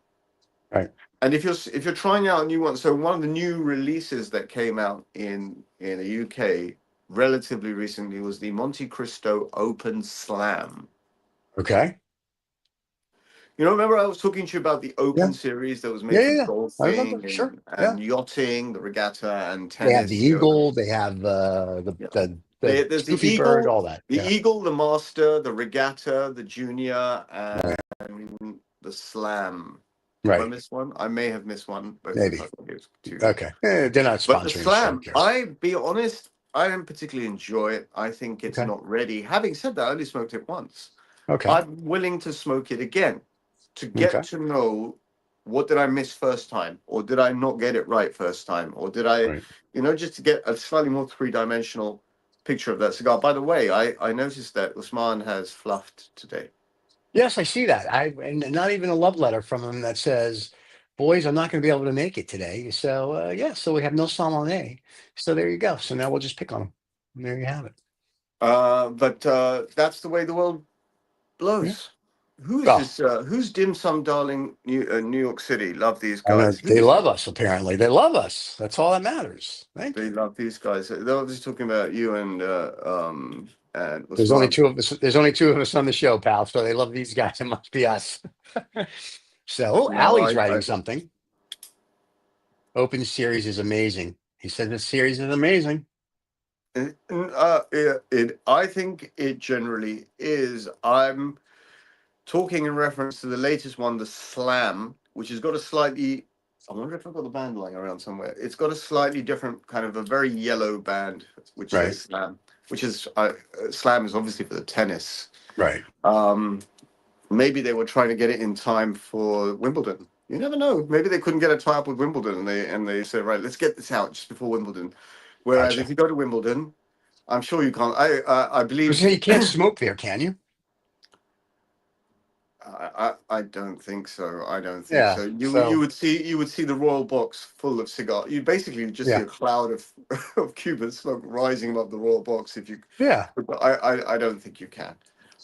[SPEAKER 1] Right.
[SPEAKER 2] And if you're trying out a new one, so one of the new releases that came out in the UK relatively recently was the Monte Cristo Open Slam.
[SPEAKER 1] Okay.
[SPEAKER 2] Remember I was talking to you about the
[SPEAKER 1] Yeah.
[SPEAKER 2] Open series that was
[SPEAKER 1] Yeah.
[SPEAKER 2] made
[SPEAKER 1] Yeah.
[SPEAKER 2] for
[SPEAKER 1] Yeah. I remember.
[SPEAKER 2] golfing
[SPEAKER 1] Sure. Yeah.
[SPEAKER 2] and yachting, the regatta and
[SPEAKER 1] They have the
[SPEAKER 2] tennis.
[SPEAKER 1] eagle. They have
[SPEAKER 2] Yeah.
[SPEAKER 1] the
[SPEAKER 2] There's
[SPEAKER 1] goofy bird. All that.
[SPEAKER 2] the
[SPEAKER 1] Yeah.
[SPEAKER 2] Eagle, the Master, the Regatta, the Junior,
[SPEAKER 1] Right.
[SPEAKER 2] and the Slam. Have I
[SPEAKER 1] Right.
[SPEAKER 2] missed one? I may have missed one, but I
[SPEAKER 1] Maybe.
[SPEAKER 2] think it was two.
[SPEAKER 1] Okay. They're not
[SPEAKER 2] But the
[SPEAKER 1] sponsoring, so who
[SPEAKER 2] Slam,
[SPEAKER 1] cares?
[SPEAKER 2] I be honest, I don't particularly enjoy it. I think it's
[SPEAKER 1] Okay.
[SPEAKER 2] not ready. Having said that, I only smoked it once.
[SPEAKER 1] Okay.
[SPEAKER 2] I'm willing to smoke it again to get
[SPEAKER 1] Okay.
[SPEAKER 2] to know what did I miss first time, or did I not get it right first time, or did I,
[SPEAKER 1] Right.
[SPEAKER 2] just to get a slightly more three-dimensional picture of that cigar. By the way, I noticed that Usman has fluffed today.
[SPEAKER 1] Yes, I see that. And not even a love letter from him that says, "Boys, I'm not going to be able to make it today." So yeah, so we have no Salmonet. So there you go. So now we'll just pick on him. And there you have it.
[SPEAKER 2] But that's the way the world
[SPEAKER 1] Yeah.
[SPEAKER 2] blows. Who is
[SPEAKER 1] Well,
[SPEAKER 2] this? Who's dim sum darling? New York City. Love these
[SPEAKER 1] I know
[SPEAKER 2] guys.
[SPEAKER 1] they
[SPEAKER 2] Who's
[SPEAKER 1] love us. Apparently, they love us. That's all that matters. Thank
[SPEAKER 2] they
[SPEAKER 1] you.
[SPEAKER 2] love these guys? They're obviously talking about you and
[SPEAKER 1] There's only
[SPEAKER 2] Usman.
[SPEAKER 1] two of us. There's only two of us on the show, pal. So they love these guys. It must be us. So, oh,
[SPEAKER 2] No,
[SPEAKER 1] Allie's writing something. Open series is amazing. He said the series is amazing.
[SPEAKER 2] I think it generally is. I'm talking in reference to the latest one, the Slam, which has got a slightly. I wonder if I've got the band lying around somewhere. It's got a slightly different kind of a very yellow band, which
[SPEAKER 1] Right.
[SPEAKER 2] says Slam, which is Slam is obviously for the tennis.
[SPEAKER 1] Right.
[SPEAKER 2] Maybe they were trying to get it in time for Wimbledon. You never know. Maybe they couldn't get a tie up with Wimbledon, and they said, right, let's get this out just before Wimbledon. Whereas if
[SPEAKER 1] Gotcha.
[SPEAKER 2] you go to Wimbledon, I'm sure you can't. I believe.
[SPEAKER 1] You can't smoke there, can you?
[SPEAKER 2] I don't think so. I don't think
[SPEAKER 1] Yeah.
[SPEAKER 2] so. You
[SPEAKER 1] So
[SPEAKER 2] would see the royal box full of cigars. You basically just see
[SPEAKER 1] yeah.
[SPEAKER 2] a cloud of of Cuban smoke rising above the royal box. If you,
[SPEAKER 1] Yeah.
[SPEAKER 2] I don't think you can.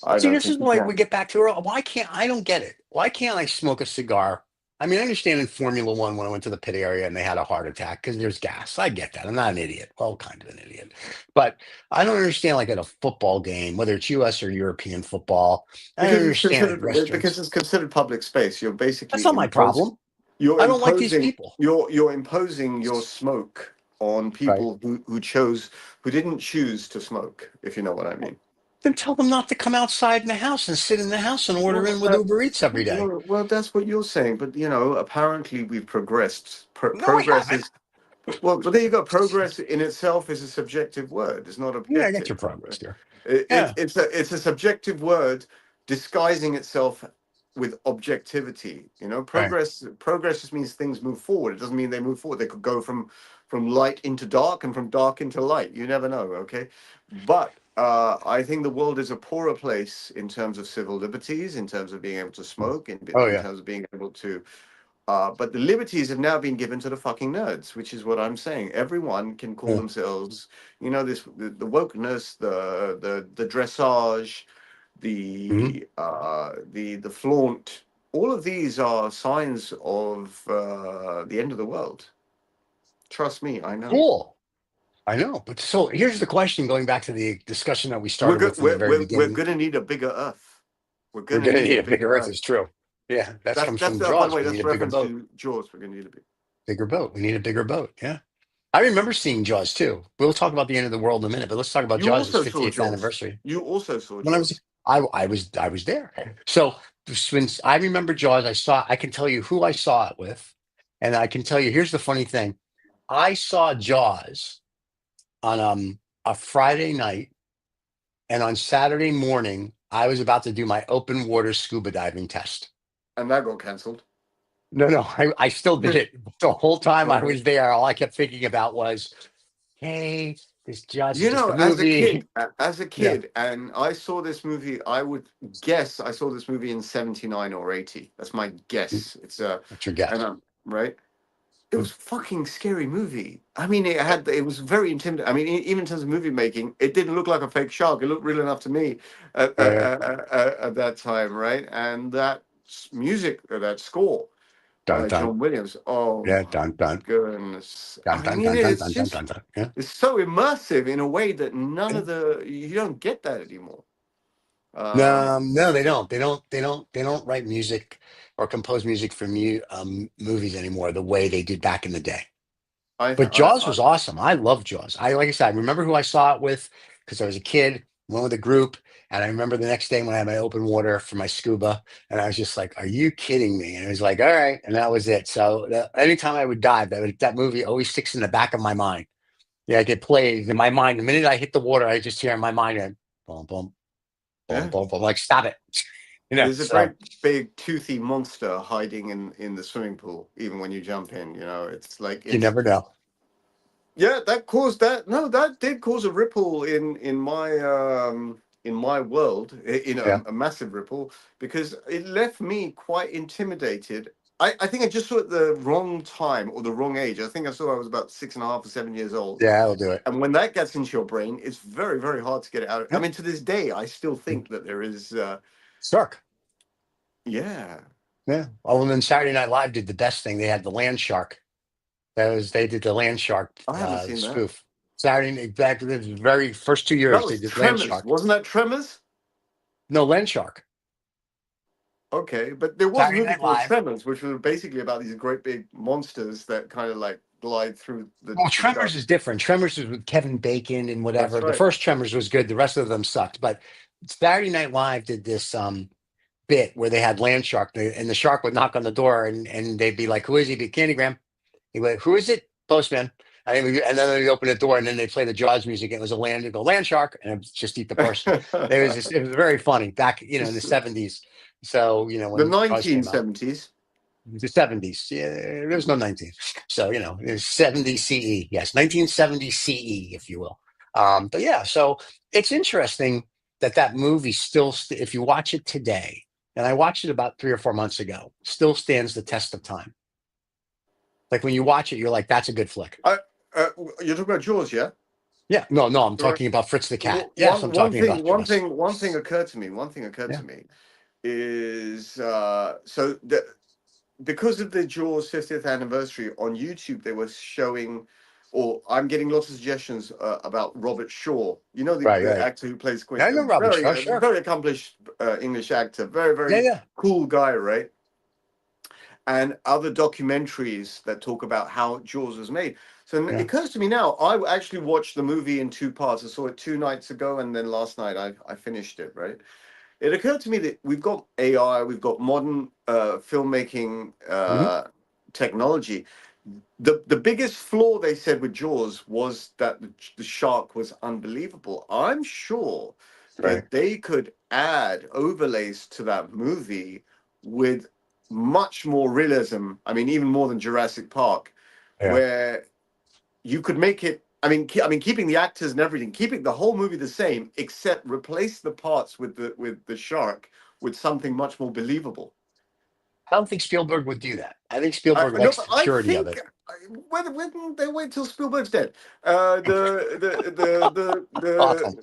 [SPEAKER 2] I
[SPEAKER 1] See,
[SPEAKER 2] don't
[SPEAKER 1] this
[SPEAKER 2] think
[SPEAKER 1] is
[SPEAKER 2] you
[SPEAKER 1] why
[SPEAKER 2] can.
[SPEAKER 1] we get back to her. Why can't I don't get it? Why can't I smoke a cigar? I mean, I understand in Formula One when I went to the pit area and they had a heart attack because there's gas. I get that. I'm not an idiot. Well, kind of an idiot. But I don't understand, like at a football game, whether it's US or European football, I don't understand at
[SPEAKER 2] Because
[SPEAKER 1] restaurants.
[SPEAKER 2] it's considered public space. You're
[SPEAKER 1] That's
[SPEAKER 2] basically
[SPEAKER 1] not my problem. I don't like these people.
[SPEAKER 2] you're imposing your smoke on
[SPEAKER 1] Right.
[SPEAKER 2] people who didn't choose to smoke, if you know what I mean.
[SPEAKER 1] Then tell them not to come outside in the house and sit in the house and order
[SPEAKER 2] Well,
[SPEAKER 1] in with Uber Eats every day.
[SPEAKER 2] that's what you're saying, but apparently we've progressed.
[SPEAKER 1] No, I
[SPEAKER 2] Progress
[SPEAKER 1] haven't.
[SPEAKER 2] is but there you go. Progress in itself is a subjective word. It's not
[SPEAKER 1] Yeah, I got
[SPEAKER 2] objective.
[SPEAKER 1] your progress there.
[SPEAKER 2] It,
[SPEAKER 1] Yeah.
[SPEAKER 2] it's a subjective word disguising itself with objectivity.
[SPEAKER 1] Right.
[SPEAKER 2] Progress just means things move forward. It doesn't mean they move forward. They could go from light into dark and from dark into light. You never know. Okay, but I think the world is a poorer place in terms of civil liberties, in terms of being able to smoke,
[SPEAKER 1] Oh
[SPEAKER 2] in
[SPEAKER 1] yeah.
[SPEAKER 2] terms of being able to But the liberties have now been given to the fucking nerds, which is what I'm saying. Everyone can call
[SPEAKER 1] Yeah.
[SPEAKER 2] themselves, the wokeness, the dressage,
[SPEAKER 1] Mhm.
[SPEAKER 2] the flaunt. All of these are signs of the end of the world. Trust me, I know.
[SPEAKER 1] Cool. I know. But so here's the question, going back to the discussion that we
[SPEAKER 2] We're
[SPEAKER 1] started
[SPEAKER 2] go-
[SPEAKER 1] with in the very
[SPEAKER 2] we're
[SPEAKER 1] beginning.
[SPEAKER 2] gonna need a bigger Earth. We're
[SPEAKER 1] We're
[SPEAKER 2] gonna
[SPEAKER 1] going to
[SPEAKER 2] need
[SPEAKER 1] need
[SPEAKER 2] a
[SPEAKER 1] a bigger
[SPEAKER 2] bigger
[SPEAKER 1] Earth.
[SPEAKER 2] Earth.
[SPEAKER 1] It's true. Yeah, that
[SPEAKER 2] That's
[SPEAKER 1] comes
[SPEAKER 2] that's
[SPEAKER 1] from
[SPEAKER 2] by the
[SPEAKER 1] Jaws.
[SPEAKER 2] way,
[SPEAKER 1] We need
[SPEAKER 2] that's
[SPEAKER 1] a
[SPEAKER 2] a
[SPEAKER 1] bigger
[SPEAKER 2] reference
[SPEAKER 1] boat.
[SPEAKER 2] to Jaws. We're gonna need a big.
[SPEAKER 1] Bigger boat. We need a bigger boat. Yeah. I remember seeing Jaws too. We'll talk about the end of the world in a minute, but let's talk about
[SPEAKER 2] You
[SPEAKER 1] Jaws'
[SPEAKER 2] also saw
[SPEAKER 1] 50th
[SPEAKER 2] Jaws.
[SPEAKER 1] anniversary.
[SPEAKER 2] You also saw
[SPEAKER 1] When I was,
[SPEAKER 2] Jaws.
[SPEAKER 1] I was there. So since I remember Jaws, I can tell you who I saw it with, and I can tell you. Here's the funny thing: I saw Jaws on a Friday night, and on Saturday morning, I was about to do my open water scuba diving test.
[SPEAKER 2] And that got cancelled.
[SPEAKER 1] No, no, I still did it the whole time I
[SPEAKER 2] Uh-huh.
[SPEAKER 1] was there. All I kept thinking about was, hey, this Jaws is
[SPEAKER 2] You
[SPEAKER 1] just
[SPEAKER 2] know,
[SPEAKER 1] a movie.
[SPEAKER 2] as a
[SPEAKER 1] Yeah,
[SPEAKER 2] kid, and I saw this movie. I would guess I saw this movie in '79 or '80. That's my guess. It's
[SPEAKER 1] what's your
[SPEAKER 2] and
[SPEAKER 1] guess?
[SPEAKER 2] right. It was a fucking scary movie. I mean, it was very intimidating. I mean, even in terms of movie making, it didn't look like a fake shark. It looked real enough to me
[SPEAKER 1] Uh,
[SPEAKER 2] at that time, right? And that music, that score
[SPEAKER 1] dun
[SPEAKER 2] by
[SPEAKER 1] dun.
[SPEAKER 2] John Williams. Oh
[SPEAKER 1] Yeah,
[SPEAKER 2] my
[SPEAKER 1] dun dun.
[SPEAKER 2] goodness!
[SPEAKER 1] Dun
[SPEAKER 2] I
[SPEAKER 1] dun
[SPEAKER 2] mean,
[SPEAKER 1] dun dun
[SPEAKER 2] it's
[SPEAKER 1] dun dun
[SPEAKER 2] just
[SPEAKER 1] dun dun. Yeah.
[SPEAKER 2] it's so immersive in a way that none
[SPEAKER 1] Yeah.
[SPEAKER 2] of the you don't get that anymore.
[SPEAKER 1] No,
[SPEAKER 2] Um,
[SPEAKER 1] no, they don't. They don't write music or compose music for movies anymore the way they did back in the day.
[SPEAKER 2] I,
[SPEAKER 1] But
[SPEAKER 2] I,
[SPEAKER 1] Jaws
[SPEAKER 2] I
[SPEAKER 1] was awesome. I love Jaws. Like I said, I remember who I saw it with because I was a kid, went with a group, and I remember the next day when I had my open water for my scuba, and I was just like, "Are you kidding me?" And it was like, "All right," and that was it. So anytime I would dive, that movie always sticks in the back of my mind. Yeah, it plays in my mind. The minute I hit the water, I just hear in my mind, boom, boom, boom,
[SPEAKER 2] yeah.
[SPEAKER 1] boom, boom. Like, stop it.
[SPEAKER 2] There's a great
[SPEAKER 1] So
[SPEAKER 2] big toothy monster hiding in the swimming pool, even when you jump in, it's like
[SPEAKER 1] you never know.
[SPEAKER 2] yeah, that caused that no, that did cause a ripple in my world,
[SPEAKER 1] Yeah.
[SPEAKER 2] a massive ripple, because it left me quite intimidated. I think I just saw it at the wrong time or the wrong age. I think I was about 6.5 or 7 years old.
[SPEAKER 1] Yeah, I'll do it.
[SPEAKER 2] And when that gets into your brain, it's very, very hard to get it out. I
[SPEAKER 1] Yep.
[SPEAKER 2] mean, to this day, I still think that there is,
[SPEAKER 1] Shark.
[SPEAKER 2] yeah.
[SPEAKER 1] Yeah. Oh, and then Saturday Night Live did the best thing. They had the land shark. They did the land shark
[SPEAKER 2] I haven't seen that.
[SPEAKER 1] spoof. Saturday Night back in the very first two
[SPEAKER 2] That
[SPEAKER 1] years they
[SPEAKER 2] was
[SPEAKER 1] did land
[SPEAKER 2] Tremors.
[SPEAKER 1] shark.
[SPEAKER 2] Wasn't that Tremors?
[SPEAKER 1] No, land shark.
[SPEAKER 2] Okay, but there was a
[SPEAKER 1] Saturday
[SPEAKER 2] movie
[SPEAKER 1] Night
[SPEAKER 2] called
[SPEAKER 1] Live.
[SPEAKER 2] Tremors, which was basically about these great big monsters that kind of like glide through
[SPEAKER 1] Well,
[SPEAKER 2] the stuff.
[SPEAKER 1] Tremors is different. Tremors is with Kevin Bacon and
[SPEAKER 2] That's
[SPEAKER 1] whatever. The
[SPEAKER 2] right.
[SPEAKER 1] first Tremors was good. The rest of them sucked. But Saturday Night Live did this bit where they had land shark, and the shark would knock on the door, and they'd be like, "Who is he?" Be Candygram. He went, "Who is it?" Postman. And then they open the door, and then they play the Jaws music. It was a land, go land shark, and it was just eat the person. It was very funny back, in the '70s. So
[SPEAKER 2] The
[SPEAKER 1] when Jaws came out,
[SPEAKER 2] 1970s.
[SPEAKER 1] the '70s. Yeah, there was no 19. So it was 70 CE. Yes, 1970 CE, if you will. But yeah, so it's interesting that movie still, if you watch it today, and I watched it about 3 or 4 months ago, still stands the test of time. Like when you watch it, you're like, that's a good flick.
[SPEAKER 2] I, you're talking about Jaws, yeah?
[SPEAKER 1] Yeah, no, no, I'm
[SPEAKER 2] Right.
[SPEAKER 1] talking about Fritz the Cat. Yes, I'm
[SPEAKER 2] One
[SPEAKER 1] talking
[SPEAKER 2] thing,
[SPEAKER 1] about Jaws.
[SPEAKER 2] one thing occurred to me. One thing occurred
[SPEAKER 1] Yeah,
[SPEAKER 2] to me is because of the Jaws 50th anniversary on YouTube, they were showing, or I'm getting lots of suggestions about Robert Shaw. You know
[SPEAKER 1] right,
[SPEAKER 2] the
[SPEAKER 1] right.
[SPEAKER 2] actor who plays
[SPEAKER 1] Yeah,
[SPEAKER 2] Quint,
[SPEAKER 1] I know Robert Shaw, sure.
[SPEAKER 2] very accomplished English actor, very
[SPEAKER 1] Yeah,
[SPEAKER 2] very
[SPEAKER 1] yeah,
[SPEAKER 2] cool guy, right? And other documentaries that talk about how Jaws was made. So it
[SPEAKER 1] yeah.
[SPEAKER 2] occurs to me now, I actually watched the movie in two parts. I saw it 2 nights ago, and then last night I finished it, right? It occurred to me that we've got AI, we've got modern filmmaking
[SPEAKER 1] Hmm.
[SPEAKER 2] technology. The biggest flaw they said with Jaws was that the shark was unbelievable. I'm sure
[SPEAKER 1] Right.
[SPEAKER 2] that they could add overlays to that movie with much more realism. I mean, even more than Jurassic Park,
[SPEAKER 1] Yeah.
[SPEAKER 2] where you could make it. I mean, keeping the actors and everything, keeping the whole movie the same, except replace the parts with the shark with something much more believable.
[SPEAKER 1] I don't think Spielberg would do that. I think Spielberg
[SPEAKER 2] No,
[SPEAKER 1] likes
[SPEAKER 2] but
[SPEAKER 1] the
[SPEAKER 2] I
[SPEAKER 1] purity of
[SPEAKER 2] think
[SPEAKER 1] it.
[SPEAKER 2] when they wait till Spielberg's dead, the
[SPEAKER 1] Awesome.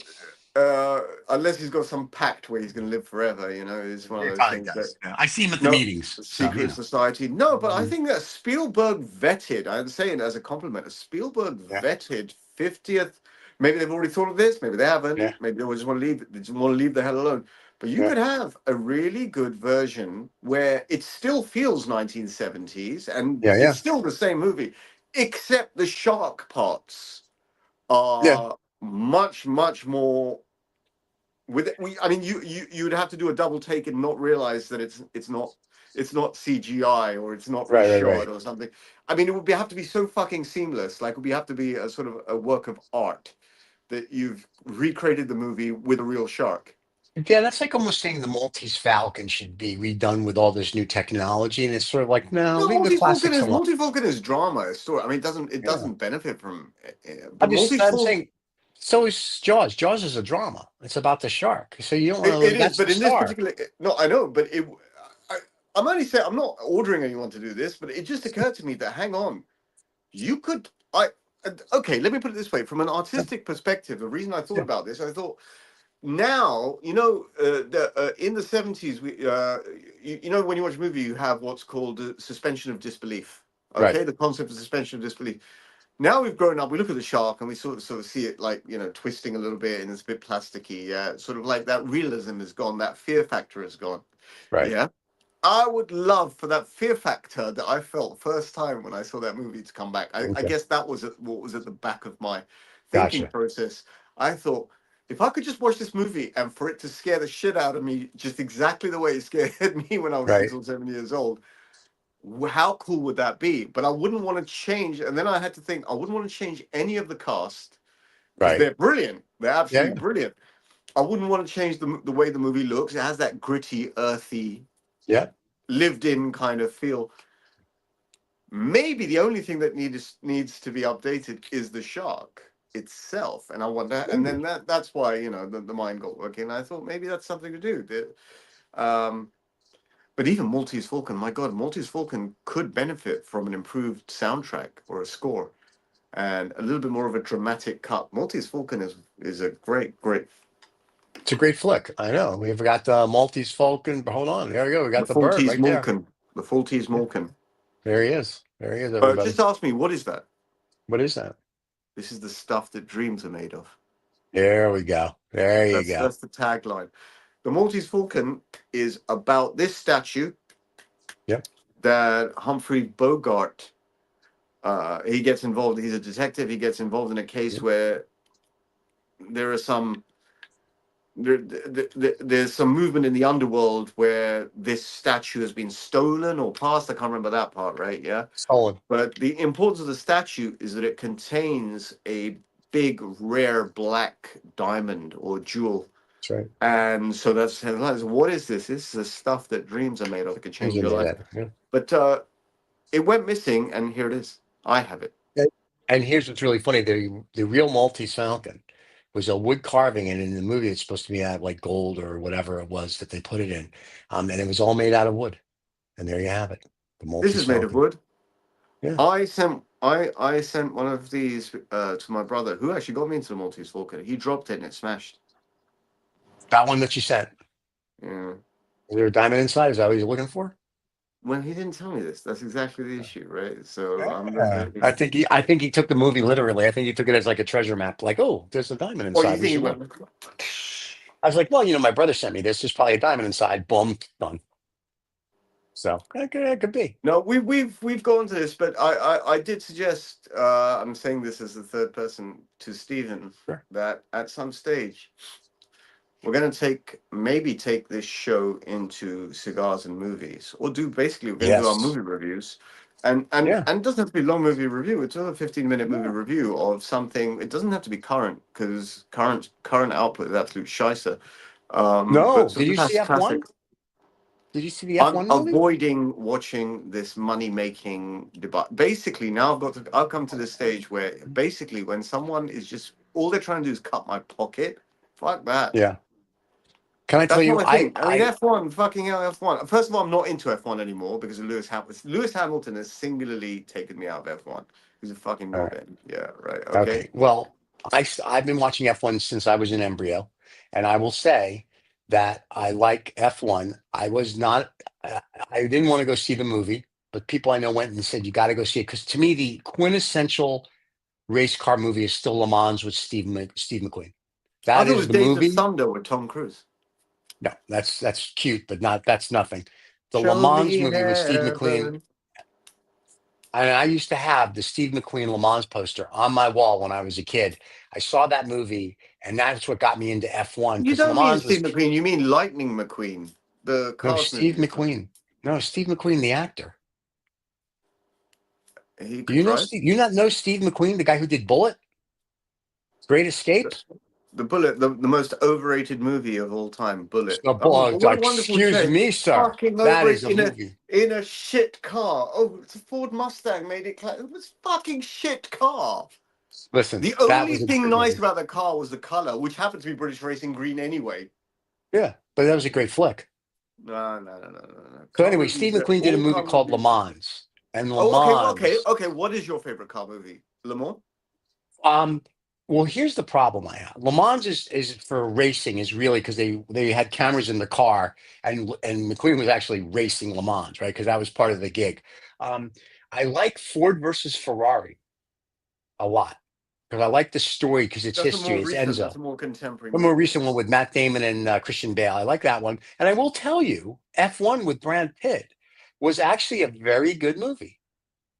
[SPEAKER 2] unless he's got some pact where he's going to live forever, it's one of
[SPEAKER 1] He
[SPEAKER 2] those
[SPEAKER 1] probably
[SPEAKER 2] things. But
[SPEAKER 1] does. Yeah. I see him at the
[SPEAKER 2] no,
[SPEAKER 1] meetings. So,
[SPEAKER 2] secret society. No, but I
[SPEAKER 1] Mhm.
[SPEAKER 2] think that Spielberg vetted. I'm saying as a compliment, Spielberg
[SPEAKER 1] Yeah.
[SPEAKER 2] vetted 50th. Maybe they've already thought of this. Maybe they haven't.
[SPEAKER 1] Yeah.
[SPEAKER 2] Maybe they just want to leave. They just want to leave the hell alone. But you
[SPEAKER 1] Yeah.
[SPEAKER 2] could have a really good version where it still feels 1970s and
[SPEAKER 1] Yeah.
[SPEAKER 2] it's
[SPEAKER 1] Yeah.
[SPEAKER 2] still the same movie, except the shark parts
[SPEAKER 1] Yeah.
[SPEAKER 2] are much, much more. I mean, you'd have to do a double take and not realize that it's not CGI or it's not
[SPEAKER 1] Right. Right.
[SPEAKER 2] reshot
[SPEAKER 1] Right.
[SPEAKER 2] or something. I mean, it would have to be so fucking seamless. Like, it would have to be a sort of a work of art that you've recreated the movie with a real shark.
[SPEAKER 1] Yeah, that's like almost saying the Maltese Falcon should be redone with all this new technology, and it's sort of like, no,
[SPEAKER 2] No,
[SPEAKER 1] leave the classics alone.
[SPEAKER 2] Multi Falcon is drama, a story. I mean, it
[SPEAKER 1] Yeah,
[SPEAKER 2] doesn't benefit from, but Multi
[SPEAKER 1] I'm
[SPEAKER 2] Falcon.
[SPEAKER 1] saying, so is Jaws. Jaws is a drama. It's about the shark, so you don't want
[SPEAKER 2] It
[SPEAKER 1] to.
[SPEAKER 2] is,
[SPEAKER 1] That's
[SPEAKER 2] but
[SPEAKER 1] the
[SPEAKER 2] in this
[SPEAKER 1] star,
[SPEAKER 2] particular, no, I know, but I, I'm only saying I'm not ordering anyone to do this, but it just occurred to me that hang on, you could, okay, let me put it this way: from an
[SPEAKER 1] yeah,
[SPEAKER 2] artistic perspective, the reason I thought
[SPEAKER 1] yeah,
[SPEAKER 2] about this, I thought now, in the 70s, when you watch a movie, you have what's called suspension of disbelief.
[SPEAKER 1] right,
[SPEAKER 2] Okay, the concept of suspension of disbelief. Now we've grown up, we look at the shark and we sort of see it like, twisting a little bit and it's a bit plasticky. Yeah, sort of like that realism is gone, that fear factor is gone.
[SPEAKER 1] right.
[SPEAKER 2] Yeah. I would love for that fear factor that I felt first time when I saw that movie to come back. I
[SPEAKER 1] Okay,
[SPEAKER 2] guess that was what was at the back of my thinking
[SPEAKER 1] gotcha.
[SPEAKER 2] process. I thought, if I could just watch this movie and for it to scare the shit out of me just exactly the way it scared me when I was
[SPEAKER 1] Right,
[SPEAKER 2] 6 or 7 years old, how cool would that be? But I wouldn't want to change. And then I had to think, I wouldn't want to change any of the cast because
[SPEAKER 1] right.
[SPEAKER 2] they're brilliant. They're
[SPEAKER 1] Yeah,
[SPEAKER 2] absolutely
[SPEAKER 1] yeah,
[SPEAKER 2] brilliant. I wouldn't want to change the way the movie looks. It has that gritty, earthy,
[SPEAKER 1] yeah.
[SPEAKER 2] lived in kind of feel. Maybe the only thing that needs to be updated is the shark itself. And I wonder, and
[SPEAKER 1] Maybe.
[SPEAKER 2] then that's why, the mind got working. And I thought maybe that's something to do. Um, but even Maltese Falcon, my God, Maltese Falcon could benefit from an improved soundtrack or a score and a little bit more of a dramatic cut. Maltese Falcon is a great, great.
[SPEAKER 1] It's a great flick. I know. We've got the Maltese Falcon. Hold on, there we go. We
[SPEAKER 2] The
[SPEAKER 1] got the bird
[SPEAKER 2] Maltese
[SPEAKER 1] right there.
[SPEAKER 2] Malkin. The Maltese
[SPEAKER 1] Yeah,
[SPEAKER 2] Malkin.
[SPEAKER 1] there he is. There he is,
[SPEAKER 2] Just
[SPEAKER 1] everybody.
[SPEAKER 2] ask me, what is that?
[SPEAKER 1] What is that?
[SPEAKER 2] This is the stuff that dreams are made of.
[SPEAKER 1] There we go. There you
[SPEAKER 2] That's
[SPEAKER 1] go.
[SPEAKER 2] that's the tagline. The Maltese Falcon is about this statue
[SPEAKER 1] Yep.
[SPEAKER 2] that Humphrey Bogart. He gets involved. He's a detective. He gets involved in a case
[SPEAKER 1] Yep.
[SPEAKER 2] where there are some there's some movement in the underworld where this statue has been stolen or passed. I can't remember that part, right? Yeah.
[SPEAKER 1] Stolen.
[SPEAKER 2] But the importance of the statue is that it contains a big, rare black diamond or jewel.
[SPEAKER 1] That's right.
[SPEAKER 2] And so that's what is this? This is the stuff that dreams are made of. It could change
[SPEAKER 1] Isn't
[SPEAKER 2] your
[SPEAKER 1] it
[SPEAKER 2] life.
[SPEAKER 1] that? Yeah.
[SPEAKER 2] But it went missing, and here it is. I have it.
[SPEAKER 1] Yeah. And here's what's really funny: the real Maltese Falcon was a wood carving, and in the movie, it's supposed to be out of like gold or whatever it was that they put it in, and it was all made out of wood. And there you have it, the
[SPEAKER 2] This
[SPEAKER 1] Maltese
[SPEAKER 2] is made of
[SPEAKER 1] Falcon.
[SPEAKER 2] wood.
[SPEAKER 1] Yeah,
[SPEAKER 2] I sent one of these to my brother, who actually got me into the Maltese Falcon. He dropped it and it smashed.
[SPEAKER 1] that one that you sent.
[SPEAKER 2] Yeah.
[SPEAKER 1] Is there a diamond inside? Is that what you're looking for?
[SPEAKER 2] Well, he didn't tell me this. That's exactly the issue, right? So I'm
[SPEAKER 1] Yeah. I think he took the movie literally. I think he took it as like a treasure map. Like, oh, there's a diamond
[SPEAKER 2] Or you
[SPEAKER 1] inside. We
[SPEAKER 2] think he
[SPEAKER 1] should
[SPEAKER 2] went?
[SPEAKER 1] look. I was like, well, my brother sent me this. There's probably a diamond inside. Boom, done. So it could be.
[SPEAKER 2] No, we've gone to this, but I did suggest. I'm saying this as the third person to Stephen,
[SPEAKER 1] Sure.
[SPEAKER 2] that at some stage we're going to maybe take this show into cigars and movies, or we're going to do our
[SPEAKER 1] Yes.
[SPEAKER 2] movie reviews, and
[SPEAKER 1] Yeah.
[SPEAKER 2] it doesn't have to be a long movie review. It's a 15-minute movie
[SPEAKER 1] No.
[SPEAKER 2] review of something. It doesn't have to be current because current output is absolute shicer. But
[SPEAKER 1] No.
[SPEAKER 2] some
[SPEAKER 1] Did you see
[SPEAKER 2] classic.
[SPEAKER 1] F1? Did you see the
[SPEAKER 2] I'm
[SPEAKER 1] F1 movie?
[SPEAKER 2] avoiding watching this money-making debate. Basically, now I've come to this stage where basically when someone is just all they're trying to do is cut my pocket. Fuck that.
[SPEAKER 1] Yeah. Can I tell
[SPEAKER 2] That's
[SPEAKER 1] you?
[SPEAKER 2] not my thing. I mean, F1, fucking hell, F1. First of all, I'm not into F1 anymore because of Lewis Hamilton. Lewis Hamilton has singularly taken me out of F1. He's a fucking
[SPEAKER 1] All right.
[SPEAKER 2] knobhead. Yeah, right. Okay.
[SPEAKER 1] Okay. Well, I've been watching F1 since I was an embryo, and I will say that I like F1. I was not. I didn't want to go see the movie, but people I know went and said you got to go see it because to me the quintessential race car movie is still Le Mans with Steve McQueen.
[SPEAKER 2] I
[SPEAKER 1] That
[SPEAKER 2] thought it
[SPEAKER 1] is
[SPEAKER 2] was
[SPEAKER 1] the
[SPEAKER 2] Days of
[SPEAKER 1] movie.
[SPEAKER 2] Thunder with Tom Cruise.
[SPEAKER 1] No, that's cute, but that's nothing. The Le
[SPEAKER 2] Show
[SPEAKER 1] Mans
[SPEAKER 2] me
[SPEAKER 1] movie with Steve McQueen.
[SPEAKER 2] heaven.
[SPEAKER 1] And I used to have the Steve McQueen Le Mans poster on my wall when I was a kid. I saw that movie, and that's what got me into F1
[SPEAKER 2] You
[SPEAKER 1] because Le
[SPEAKER 2] don't mean
[SPEAKER 1] Mans
[SPEAKER 2] Steve
[SPEAKER 1] was
[SPEAKER 2] McQueen, you mean Lightning McQueen, the
[SPEAKER 1] no
[SPEAKER 2] Cars
[SPEAKER 1] Steve
[SPEAKER 2] movie.
[SPEAKER 1] McQueen. No, Steve McQueen, the actor.
[SPEAKER 2] He
[SPEAKER 1] Do
[SPEAKER 2] could
[SPEAKER 1] you know
[SPEAKER 2] drive.
[SPEAKER 1] Steve? You not know Steve McQueen, the guy who did Bullet, Great Escape?
[SPEAKER 2] The Bullet, the most overrated movie of all time, Bullet.
[SPEAKER 1] No,
[SPEAKER 2] Oh, but what a wonderful
[SPEAKER 1] excuse
[SPEAKER 2] change.
[SPEAKER 1] me, sir.
[SPEAKER 2] Fucking
[SPEAKER 1] That
[SPEAKER 2] over
[SPEAKER 1] is
[SPEAKER 2] it
[SPEAKER 1] a
[SPEAKER 2] in a
[SPEAKER 1] movie.
[SPEAKER 2] in a shit car. Oh, it's a Ford Mustang made it. It was fucking shit car.
[SPEAKER 1] Listen,
[SPEAKER 2] The
[SPEAKER 1] that
[SPEAKER 2] only
[SPEAKER 1] was a
[SPEAKER 2] thing
[SPEAKER 1] good
[SPEAKER 2] nice
[SPEAKER 1] movie.
[SPEAKER 2] about the car was the color, which happened to be British Racing Green anyway.
[SPEAKER 1] Yeah, but that was a great flick.
[SPEAKER 2] No.
[SPEAKER 1] So
[SPEAKER 2] Car
[SPEAKER 1] anyway, Steve
[SPEAKER 2] movies,
[SPEAKER 1] McQueen did a
[SPEAKER 2] all
[SPEAKER 1] movie
[SPEAKER 2] car
[SPEAKER 1] called Le
[SPEAKER 2] movies.
[SPEAKER 1] Mans, and Le
[SPEAKER 2] Oh,
[SPEAKER 1] Mans.
[SPEAKER 2] okay. What is your favorite car movie? Le Mans?
[SPEAKER 1] Um, well, here's the problem I have. Le Mans is for racing is really because they had cameras in the car and McQueen was actually racing Le Mans, right? Because that was part of the gig. Um, I like Ford versus Ferrari a lot because I like the story because it's
[SPEAKER 2] That's a
[SPEAKER 1] history.
[SPEAKER 2] more
[SPEAKER 1] It's
[SPEAKER 2] recent. That's
[SPEAKER 1] Enzo.
[SPEAKER 2] a more contemporary
[SPEAKER 1] The more
[SPEAKER 2] movie.
[SPEAKER 1] recent one with Matt Damon and Christian Bale. I like that one. And I will tell you, F1 with Brad Pitt was actually a very good movie.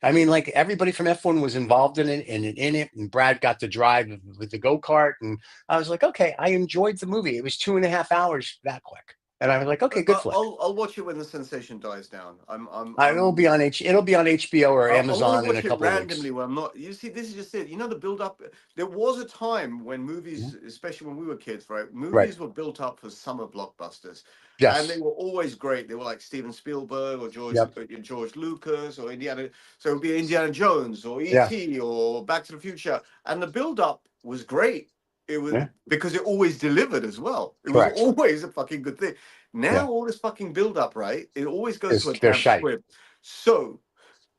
[SPEAKER 1] I mean, like everybody from F1 was involved in it, and Brad got to drive with the go-kart. And I was like, okay, I enjoyed the movie. It was 2.5 hours that quick. And I was like, okay, good flick.
[SPEAKER 2] I'll watch it when the sensation dies down.
[SPEAKER 1] It'll be on HBO or
[SPEAKER 2] I want to
[SPEAKER 1] Amazon in a
[SPEAKER 2] watch it
[SPEAKER 1] couple of weeks.
[SPEAKER 2] randomly when I'm not. You see, this is just it. You know, the build up. There was a time when movies,
[SPEAKER 1] Mhm.
[SPEAKER 2] especially when we were kids, right?
[SPEAKER 1] Right.
[SPEAKER 2] Movies were built up for summer blockbusters, and they
[SPEAKER 1] Yes.
[SPEAKER 2] were always great. They were like Steven Spielberg or
[SPEAKER 1] Yep.
[SPEAKER 2] George Lucas or Indiana. So it would be Indiana Jones or
[SPEAKER 1] Yeah.
[SPEAKER 2] E.T. or Back to the Future, and the build up was great. It was
[SPEAKER 1] Yeah.
[SPEAKER 2] because it always delivered as well. It was
[SPEAKER 1] Correct.
[SPEAKER 2] always a fucking good thing.
[SPEAKER 1] Yeah.
[SPEAKER 2] Now all this fucking build up, right? It always goes to a
[SPEAKER 1] They're
[SPEAKER 2] damp
[SPEAKER 1] shite.
[SPEAKER 2] squib. So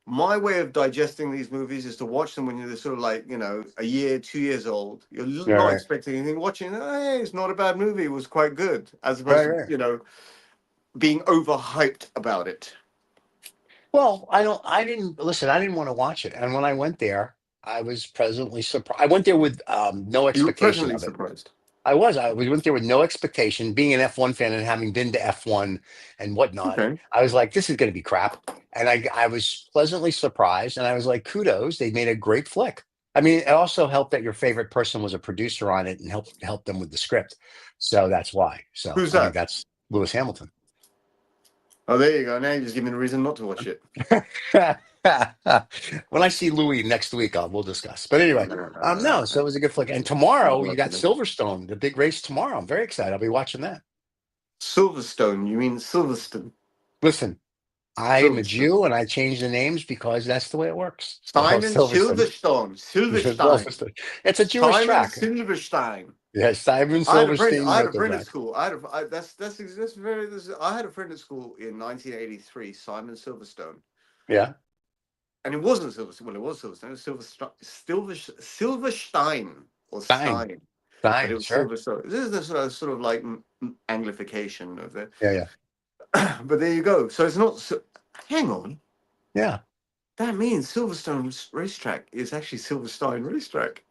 [SPEAKER 2] my way of digesting these movies is to watch them when you're sort of like, a year, 2 years old. You're
[SPEAKER 1] All
[SPEAKER 2] not
[SPEAKER 1] right.
[SPEAKER 2] expecting anything. Watching, hey, it's not a bad movie. It was quite good, as opposed
[SPEAKER 1] Right.
[SPEAKER 2] to,
[SPEAKER 1] Right.
[SPEAKER 2] being overhyped about it.
[SPEAKER 1] Well, I didn't listen. I didn't want to watch it, and when I went there, I was pleasantly surprised. I went there with no
[SPEAKER 2] You were
[SPEAKER 1] expectation
[SPEAKER 2] pleasantly
[SPEAKER 1] of it.
[SPEAKER 2] surprised.
[SPEAKER 1] I went there with no expectation. Being an F1 fan and having been to F1 and whatnot,
[SPEAKER 2] Okay.
[SPEAKER 1] I was like, this is going to be crap. And I was pleasantly surprised. And I was like, kudos, they made a great flick. I mean, it also helped that your favorite person was a producer on it and helped them with the script. So that's why. So
[SPEAKER 2] Who's
[SPEAKER 1] I think
[SPEAKER 2] that?
[SPEAKER 1] that's Lewis Hamilton.
[SPEAKER 2] Oh, there you go. Now you just give me a reason not to watch it.
[SPEAKER 1] When I see Louis next week, we'll discuss. But anyway, no, so it was a good flick. And tomorrow you got Silverstone, the big race tomorrow. I'm very excited. I'll be watching that.
[SPEAKER 2] Silverstone. You mean Silverstone?
[SPEAKER 1] Listen, I am a
[SPEAKER 2] Silverstone.
[SPEAKER 1] Jew and I change the names because that's the way it works. So
[SPEAKER 2] Simon
[SPEAKER 1] Silverstone.
[SPEAKER 2] Silverstone. Silverstein.
[SPEAKER 1] Silverstone. It's a Jewish
[SPEAKER 2] Simon
[SPEAKER 1] track.
[SPEAKER 2] Silverstein.
[SPEAKER 1] Yeah, Simon
[SPEAKER 2] I had a friend.
[SPEAKER 1] Silverstein
[SPEAKER 2] I had a friend at
[SPEAKER 1] Motortrack.
[SPEAKER 2] school. I had a friend at school in 1983, Simon Silverstone,
[SPEAKER 1] Yeah,
[SPEAKER 2] and it wasn't Silverstone. Well, it was Silverstone. It was Silverstein or
[SPEAKER 1] Stein.
[SPEAKER 2] Stein, but it
[SPEAKER 1] Stein,
[SPEAKER 2] was
[SPEAKER 1] sure.
[SPEAKER 2] Silverstone. This is the sort of like Anglification of it.
[SPEAKER 1] Yeah, yeah.
[SPEAKER 2] But there you go. So it's not. Hang on.
[SPEAKER 1] Yeah.
[SPEAKER 2] That means Silverstone's racetrack is actually Silverstein racetrack.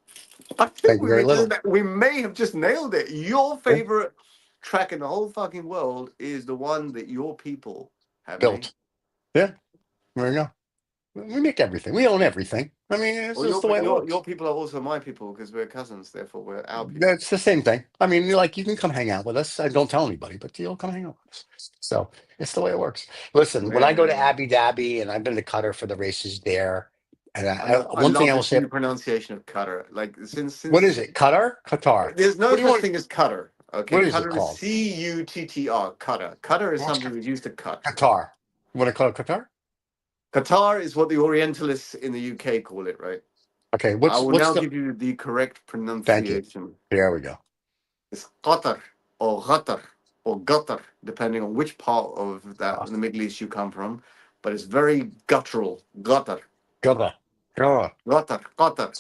[SPEAKER 2] I think
[SPEAKER 1] Thank you very little.
[SPEAKER 2] we may have just nailed it. Your
[SPEAKER 1] Yeah.
[SPEAKER 2] favorite track in the whole fucking world is the one that your people have made.
[SPEAKER 1] Built. Yeah, there you go. We make everything. We own everything. I mean, it's
[SPEAKER 2] Well,
[SPEAKER 1] just the way it works.
[SPEAKER 2] your people are also my people because we're cousins. Therefore, we're our people.
[SPEAKER 1] It's the same thing. I mean, like you can come hang out with us. I don't tell anybody, but you'll come hang out with us. So it's the way it works. Listen, when I go to
[SPEAKER 2] Man,
[SPEAKER 1] Abu Dhabi and I've been to Qatar for the races there, and
[SPEAKER 2] I
[SPEAKER 1] one thing
[SPEAKER 2] love
[SPEAKER 1] I will
[SPEAKER 2] this
[SPEAKER 1] say,
[SPEAKER 2] new pronunciation of Qatar. Like since
[SPEAKER 1] what is it? Qatar? Qatar.
[SPEAKER 2] there's no
[SPEAKER 1] What do you
[SPEAKER 2] such
[SPEAKER 1] want?
[SPEAKER 2] thing as Qatar. Okay,
[SPEAKER 1] What is it
[SPEAKER 2] Qatar is
[SPEAKER 1] called?
[SPEAKER 2] Cuttr. Qatar. Qatar is
[SPEAKER 1] What's
[SPEAKER 2] something we used to cut.
[SPEAKER 1] Qatar? You want to call it Qatar?
[SPEAKER 2] Qatar is what the Orientalists in the UK call it, right?
[SPEAKER 1] Okay.
[SPEAKER 2] I will
[SPEAKER 1] What's
[SPEAKER 2] now
[SPEAKER 1] the?
[SPEAKER 2] give you the correct
[SPEAKER 1] Thank you.
[SPEAKER 2] pronunciation.
[SPEAKER 1] Here we go.
[SPEAKER 2] It's Qatar or Qatar. or gutter, depending on which part of that the Middle East you come from. But it's very guttural. Gutter,
[SPEAKER 1] Gutter. Gutter.
[SPEAKER 2] gutter, gutter.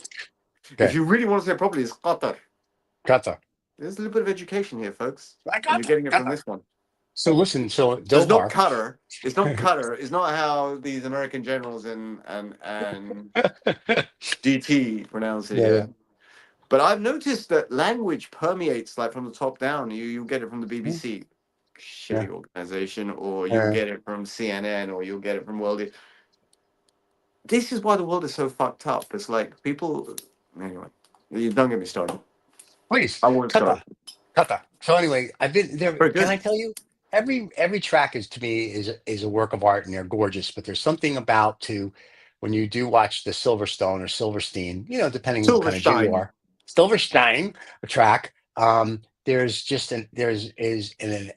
[SPEAKER 2] If
[SPEAKER 1] Okay.
[SPEAKER 2] you really want to say it properly, it's gutter.
[SPEAKER 1] Gutter.
[SPEAKER 2] There's a little bit of education here, folks,
[SPEAKER 1] I
[SPEAKER 2] and you're
[SPEAKER 1] gutter.
[SPEAKER 2] getting it from
[SPEAKER 1] Gutter.
[SPEAKER 2] this one.
[SPEAKER 1] So listen, so
[SPEAKER 2] So it's not
[SPEAKER 1] Dohar.
[SPEAKER 2] cutter. It's not cutter. It's not how these American generals and DT pronounce it.
[SPEAKER 1] Yeah,
[SPEAKER 2] Yeah.
[SPEAKER 1] yeah.
[SPEAKER 2] But I've noticed that language permeates like from the top down. You get it from the BBC,
[SPEAKER 1] Yeah.
[SPEAKER 2] shitty organization, or you'll
[SPEAKER 1] Yeah.
[SPEAKER 2] get it from CNN, or you'll get it from World. This is why the world is so fucked up. It's like people. Anyway, you don't get me started.
[SPEAKER 1] Please.
[SPEAKER 2] I won't
[SPEAKER 1] Gutter.
[SPEAKER 2] start.
[SPEAKER 1] Gutter. So anyway, I've been there.
[SPEAKER 2] Very
[SPEAKER 1] Can I
[SPEAKER 2] good.
[SPEAKER 1] tell you? Every track is to me is a work of art and they're gorgeous, but there's something about to when you do watch the Silverstone or Silverstein, depending what kind of Jew you
[SPEAKER 2] Silverstein.
[SPEAKER 1] are, Silverstein a track. There's just an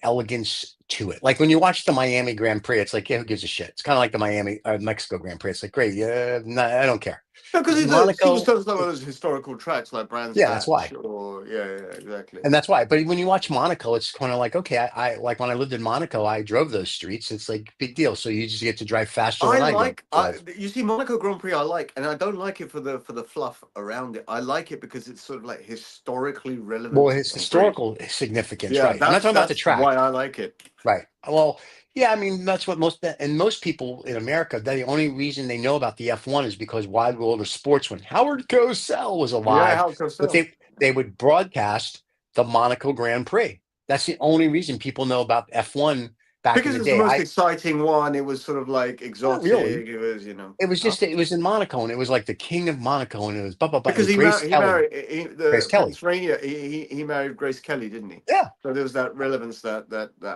[SPEAKER 1] elegance to it. Like when you watch the Miami Grand Prix, it's like, yeah, who gives a shit? It's kind of like the Miami Mexico Grand Prix. It's like, great, yeah, no, I don't care.
[SPEAKER 2] No, because it's
[SPEAKER 1] Monaco,
[SPEAKER 2] Silverstone's not one of those historical tracks like Brands
[SPEAKER 1] yeah, that's
[SPEAKER 2] Hatch
[SPEAKER 1] why.
[SPEAKER 2] or yeah, exactly.
[SPEAKER 1] And that's why. But when you watch Monaco, it's kind of like, okay, I like when I lived in Monaco, I drove those streets. It's like big deal. So you just get to drive faster than
[SPEAKER 2] I
[SPEAKER 1] I
[SPEAKER 2] like
[SPEAKER 1] drove.
[SPEAKER 2] you see Monaco Grand Prix I like, and I don't like it for the fluff around it. I like it because it's sort of like historically relevant
[SPEAKER 1] Well,
[SPEAKER 2] to the
[SPEAKER 1] it's
[SPEAKER 2] Grand Prix.
[SPEAKER 1] historical significance,
[SPEAKER 2] Yeah,
[SPEAKER 1] right? I'm not talking about the
[SPEAKER 2] that's why
[SPEAKER 1] track,
[SPEAKER 2] I like it.
[SPEAKER 1] right? Well, yeah, I mean that's what most people in America, the only reason they know about the F1 is because Wide World of Sports when Howard Cosell was
[SPEAKER 2] Yeah,
[SPEAKER 1] alive,
[SPEAKER 2] how
[SPEAKER 1] but
[SPEAKER 2] so?
[SPEAKER 1] they would broadcast the Monaco Grand Prix. That's the only reason people know about F1 back in
[SPEAKER 2] Because
[SPEAKER 1] the
[SPEAKER 2] it's the
[SPEAKER 1] day.
[SPEAKER 2] most exciting one. It was sort of like
[SPEAKER 1] Not really.
[SPEAKER 2] exotic. It was, huh?
[SPEAKER 1] It was in Monaco, and it was like the king of Monaco, and it was blah blah blah. It
[SPEAKER 2] Because
[SPEAKER 1] was Grace
[SPEAKER 2] he
[SPEAKER 1] Kelly.
[SPEAKER 2] married
[SPEAKER 1] Grace
[SPEAKER 2] the
[SPEAKER 1] Kelly.
[SPEAKER 2] Prince Rainier. He married Grace Kelly, didn't he?
[SPEAKER 1] Yeah.
[SPEAKER 2] So there was that relevance that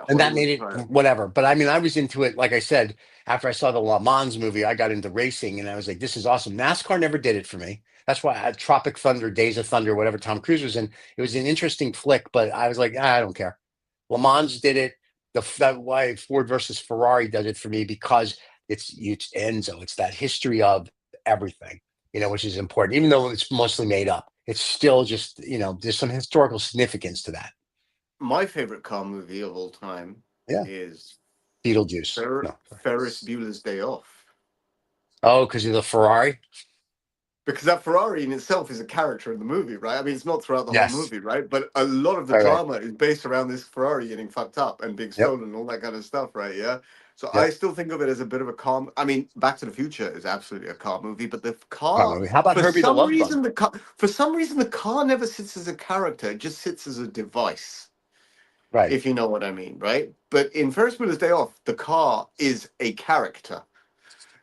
[SPEAKER 1] And that
[SPEAKER 2] Hollywood
[SPEAKER 1] made
[SPEAKER 2] had.
[SPEAKER 1] it whatever. But I mean, I was into it. Like I said, after I saw the Le Mans movie, I got into racing, and I was like, "This is awesome." NASCAR never did it for me. That's why I had Tropic Thunder, Days of Thunder, whatever Tom Cruise was in. It was an interesting flick, but I was like, I don't care. Le Mans did it. That why Ford versus Ferrari does it for me because it's Enzo. It's that history of everything, which is important. Even though it's mostly made up, it's still just there's some historical significance to that.
[SPEAKER 2] My favorite car movie of all time
[SPEAKER 1] Yeah,
[SPEAKER 2] is
[SPEAKER 1] Beetlejuice. No.
[SPEAKER 2] Ferris Bueller's Day Off.
[SPEAKER 1] Oh, because of the Ferrari?
[SPEAKER 2] Because that Ferrari in itself is a character in the movie, right? I mean, it's not throughout the whole
[SPEAKER 1] Yes.
[SPEAKER 2] movie, right? But a lot of the
[SPEAKER 1] Right, right.
[SPEAKER 2] drama is based around this Ferrari getting fucked up and being
[SPEAKER 1] Yep.
[SPEAKER 2] stolen and all that kind of stuff, right? Yeah. So I
[SPEAKER 1] Yep.
[SPEAKER 2] still think of it as a bit of a car. I mean, Back to the Future is absolutely a car movie, but the
[SPEAKER 1] Car
[SPEAKER 2] car,
[SPEAKER 1] movie. How about Herbie the Love Bug?
[SPEAKER 2] for some reason, the car never sits as a character. It just sits as a device,
[SPEAKER 1] Right.
[SPEAKER 2] if you know what I mean, right? But in Ferris Bueller's Day Off, the car is a character.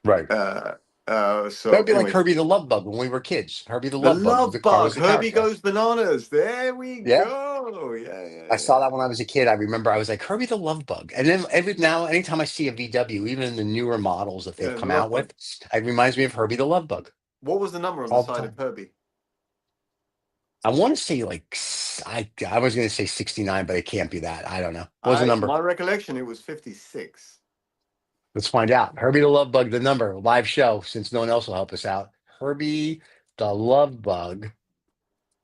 [SPEAKER 1] Right.
[SPEAKER 2] So
[SPEAKER 1] That would be like
[SPEAKER 2] anyway,
[SPEAKER 1] Herbie the Love Bug when we were kids. Herbie the
[SPEAKER 2] the
[SPEAKER 1] Love Bug. The
[SPEAKER 2] Love
[SPEAKER 1] car was
[SPEAKER 2] Bug,
[SPEAKER 1] the
[SPEAKER 2] Herbie
[SPEAKER 1] character.
[SPEAKER 2] Goes Bananas. There we
[SPEAKER 1] Yeah.
[SPEAKER 2] go. Yeah.
[SPEAKER 1] I saw that when I was a kid. I remember I was like, Herbie the Love Bug. And then anytime I see a VW, even in the newer models that they've
[SPEAKER 2] Yeah, the
[SPEAKER 1] come out
[SPEAKER 2] Love Bug.
[SPEAKER 1] with, it reminds me of Herbie the Love Bug.
[SPEAKER 2] What was the number on the
[SPEAKER 1] All the
[SPEAKER 2] side
[SPEAKER 1] time.
[SPEAKER 2] of Herbie?
[SPEAKER 1] I want to say I was going to say 69, but it can't be that. I don't know. What was the number?
[SPEAKER 2] My recollection, it was 56.
[SPEAKER 1] Let's find out. Herbie the Love Bug, the number, live show, since no one else will help us out. Herbie the Love Bug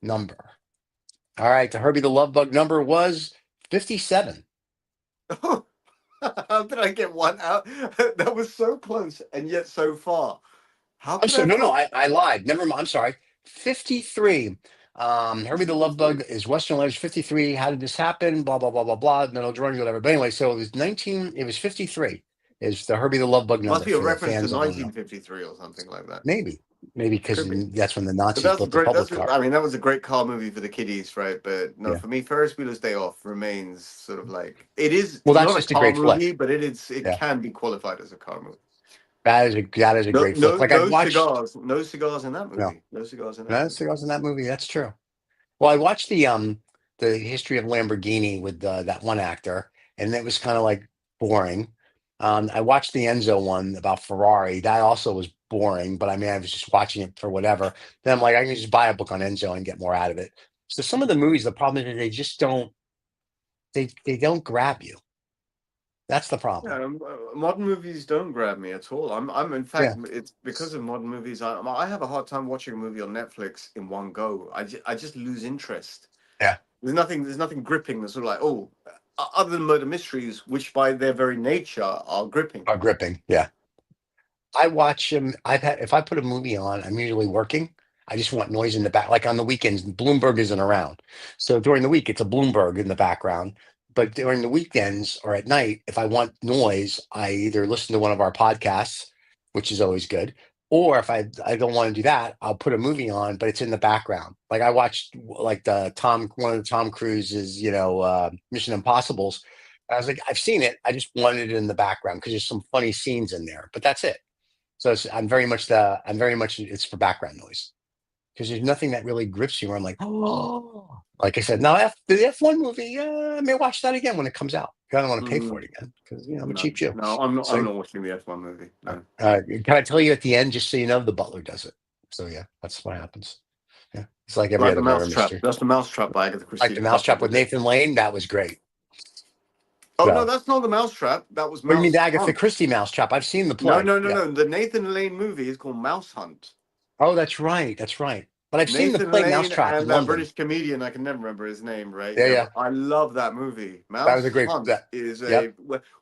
[SPEAKER 1] number. All right. The Herbie the Love Bug number was 57.
[SPEAKER 2] How did I get one out? That was so close and yet so far. How
[SPEAKER 1] I'm
[SPEAKER 2] could
[SPEAKER 1] sorry.
[SPEAKER 2] I
[SPEAKER 1] No,
[SPEAKER 2] have
[SPEAKER 1] I lied. Never mind. I'm sorry. 53. Herbie the Love
[SPEAKER 2] 53?
[SPEAKER 1] Bug is Western Letters 53. How did this happen? Blah, blah, blah, blah, blah. Metal drawings, whatever. But anyway, so it was 53 is the Herbie the Love Bug
[SPEAKER 2] Must
[SPEAKER 1] number
[SPEAKER 2] be a
[SPEAKER 1] for the
[SPEAKER 2] reference to
[SPEAKER 1] fans that want to know.
[SPEAKER 2] 1953 or something like that.
[SPEAKER 1] Maybe because
[SPEAKER 2] Could be.
[SPEAKER 1] that's when the
[SPEAKER 2] But
[SPEAKER 1] Nazis
[SPEAKER 2] that's
[SPEAKER 1] built the
[SPEAKER 2] great.
[SPEAKER 1] public car.
[SPEAKER 2] I mean, that was a great car movie for the kiddies, right? But no,
[SPEAKER 1] Yeah.
[SPEAKER 2] for me, Ferris Bueller's Day Off remains sort of like it is.
[SPEAKER 1] Well,
[SPEAKER 2] It's
[SPEAKER 1] that's
[SPEAKER 2] not a
[SPEAKER 1] just a
[SPEAKER 2] car
[SPEAKER 1] great flick.
[SPEAKER 2] movie, but it
[SPEAKER 1] Yeah.
[SPEAKER 2] can be qualified as a car movie.
[SPEAKER 1] That is a great flick. Like I watched.
[SPEAKER 2] No cigars in that movie.
[SPEAKER 1] No,
[SPEAKER 2] No cigars in that
[SPEAKER 1] no
[SPEAKER 2] movie.
[SPEAKER 1] cigars in that movie. That's true. Well, I watched the history of Lamborghini with that one actor, and it was kind of like boring. I watched the Enzo one about Ferrari. That also was boring, but I mean, I was just watching it for whatever. Then I'm like, I can just buy a book on Enzo and get more out of it. So some of the movies, the problem is they just don't they don't grab you. That's the problem.
[SPEAKER 2] Yeah, modern movies don't grab me at all. I'm in fact, it's because of modern movies. I have a hard time watching a movie on Netflix in one go. I just lose interest.
[SPEAKER 1] Yeah.
[SPEAKER 2] There's nothing gripping. That's sort of like, oh, other than murder mysteries, which by their very nature are gripping.
[SPEAKER 1] Are gripping. Yeah. I watch them. If I put a movie on, I'm usually working. I just want noise in the back. Like on the weekends, Bloomberg isn't around. So during the week, it's a Bloomberg in the background. But during the weekends or at night, if I want noise, I either listen to one of our podcasts, which is always good. Or if I don't want to do that, I'll put a movie on, but it's in the background. Like I watched like one of the Tom Cruise's, Mission Impossibles. I was like, I've seen it. I just wanted it in the background because there's some funny scenes in there, but that's it. So I'm very much it's for background noise because there's nothing that really grips you where I'm like, oh, like I said, now the F1 movie, I may watch that again when it comes out. I don't want to pay for
[SPEAKER 2] Mm,
[SPEAKER 1] it again because I'm a
[SPEAKER 2] no,
[SPEAKER 1] cheap Jew.
[SPEAKER 2] no, I'm not. I'm
[SPEAKER 1] So
[SPEAKER 2] not watching the F1 movie. No.
[SPEAKER 1] can I tell you at the end, just so you know, the butler does it. So yeah, that's what happens. Yeah, it's like every
[SPEAKER 2] Like the
[SPEAKER 1] other murder
[SPEAKER 2] Mousetrap.
[SPEAKER 1] mystery.
[SPEAKER 2] That's the Mousetrap by Agatha
[SPEAKER 1] Like
[SPEAKER 2] Christie.
[SPEAKER 1] the
[SPEAKER 2] The butler
[SPEAKER 1] Mousetrap with
[SPEAKER 2] did it.
[SPEAKER 1] Nathan Lane, that was great.
[SPEAKER 2] Oh no,
[SPEAKER 1] So,
[SPEAKER 2] that's not the Mousetrap. That was
[SPEAKER 1] what do you mean
[SPEAKER 2] Mouse
[SPEAKER 1] the Agatha
[SPEAKER 2] Hunt.
[SPEAKER 1] Christie Mousetrap? I've seen the
[SPEAKER 2] No,
[SPEAKER 1] play.
[SPEAKER 2] no, no,
[SPEAKER 1] Yeah.
[SPEAKER 2] no. The Nathan Lane movie is called Mouse Hunt.
[SPEAKER 1] Oh, that's right. That's right. But I've seen the
[SPEAKER 2] Nathan
[SPEAKER 1] play
[SPEAKER 2] Lane
[SPEAKER 1] Mousetrap in
[SPEAKER 2] and that
[SPEAKER 1] London.
[SPEAKER 2] British comedian, I can never remember his name, right?
[SPEAKER 1] Yeah,
[SPEAKER 2] Yeah,
[SPEAKER 1] yeah.
[SPEAKER 2] but I love that movie.
[SPEAKER 1] That was
[SPEAKER 2] Mouse
[SPEAKER 1] a great.
[SPEAKER 2] Hunt is
[SPEAKER 1] Yep.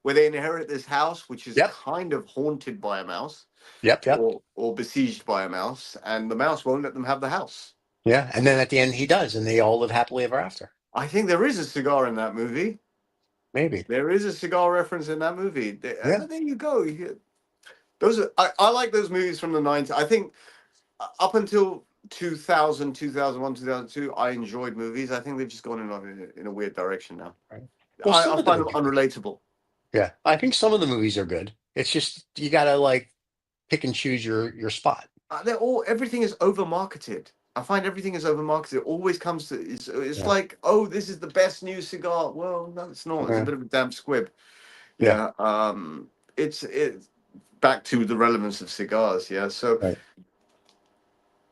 [SPEAKER 2] where they inherit this house, which is
[SPEAKER 1] Yep.
[SPEAKER 2] kind of haunted by a mouse
[SPEAKER 1] Yep. Yep.
[SPEAKER 2] or besieged by a mouse, and the mouse won't let them have the house.
[SPEAKER 1] Yeah. And then at the end, he does, and they all live happily ever after.
[SPEAKER 2] I think there is a cigar in that movie.
[SPEAKER 1] Maybe.
[SPEAKER 2] There is a cigar reference in that movie.
[SPEAKER 1] Yeah.
[SPEAKER 2] There you go. Those are I like those movies from the 90s. I think up until 2000, 2001, 2002, I enjoyed movies. I think they've just gone in a weird direction now.
[SPEAKER 1] Right. Well, some
[SPEAKER 2] I
[SPEAKER 1] of them
[SPEAKER 2] find
[SPEAKER 1] are
[SPEAKER 2] them
[SPEAKER 1] good.
[SPEAKER 2] unrelatable.
[SPEAKER 1] Yeah. I think some of the movies are good. It's just you gotta like pick and choose your spot.
[SPEAKER 2] Everything is over marketed. I find everything is over marketed. It always comes to it's
[SPEAKER 1] Yeah.
[SPEAKER 2] like, oh, this is the best new cigar. Well, no, it's not. It's a
[SPEAKER 1] Yeah.
[SPEAKER 2] bit of a damn squib.
[SPEAKER 1] Yeah.
[SPEAKER 2] Yeah. It's back to the relevance of cigars. Yeah. So
[SPEAKER 1] Right.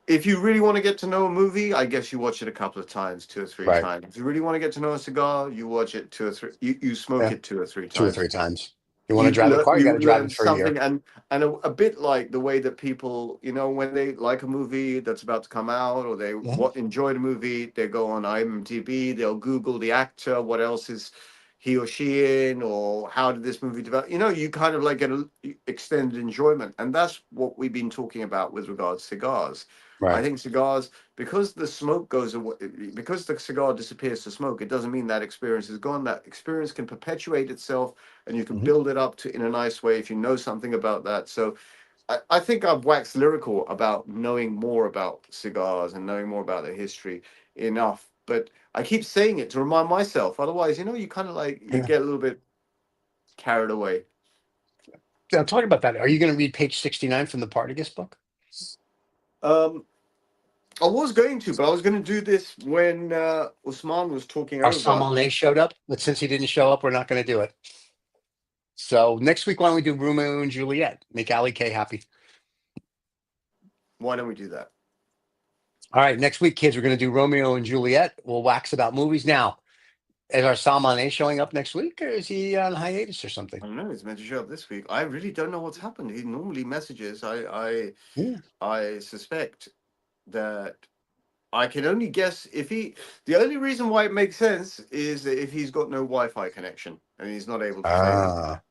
[SPEAKER 2] if you really want to get to know a movie, I guess you watch it a couple of times, 2 or 3
[SPEAKER 1] Right.
[SPEAKER 2] times. If you really want to get to know a cigar, you watch it 2 or 3. You smoke
[SPEAKER 1] Yeah.
[SPEAKER 2] it 2 or 3
[SPEAKER 1] 2 or
[SPEAKER 2] times.
[SPEAKER 1] 3 times. You want to drive a car, you got
[SPEAKER 2] You
[SPEAKER 1] to drive
[SPEAKER 2] learn
[SPEAKER 1] it for a
[SPEAKER 2] something,
[SPEAKER 1] year.
[SPEAKER 2] and a bit like the way that people, when they like a movie that's about to come out, or they
[SPEAKER 1] Mhm.
[SPEAKER 2] enjoy the movie, they go on IMDb, they'll Google the actor, what else is he or she in, or how did this movie develop? You kind of like get an extended enjoyment, and that's what we've been talking about with regards to cigars. I
[SPEAKER 1] Right.
[SPEAKER 2] think cigars, because the smoke goes away, because the cigar disappears to smoke, it doesn't mean that experience is gone. That experience can perpetuate itself, and you can
[SPEAKER 1] Mhm.
[SPEAKER 2] build it up in a nice way if you know something about that. So I think I've waxed lyrical about knowing more about cigars and knowing more about their history enough. But I keep saying it to remind myself. Otherwise, you kind of like you
[SPEAKER 1] Yeah.
[SPEAKER 2] get a little bit carried away.
[SPEAKER 1] Now, talk about that. Are you going to read page 69 from the Partagás book?
[SPEAKER 2] Um, I was going to, but I was going to do this when Usman was talking
[SPEAKER 1] Our
[SPEAKER 2] over.
[SPEAKER 1] sommelier showed up, but since he didn't show up, we're not going to do it. So next week, why don't we do Romeo and Juliet? Make Ali K happy.
[SPEAKER 2] Why don't we do that?
[SPEAKER 1] All right, next week, kids, we're going to do Romeo and Juliet. We'll wax about movies. Now, is our sommelier showing up next week, or is he on hiatus or something?
[SPEAKER 2] I don't know. He's meant to show up this week. I really don't know what's happened. He normally messages.
[SPEAKER 1] Yeah.
[SPEAKER 2] I suspect that I can only guess if he. The only reason why it makes sense is that if he's got no Wi-Fi connection and he's not able to say anything.
[SPEAKER 1] Ah,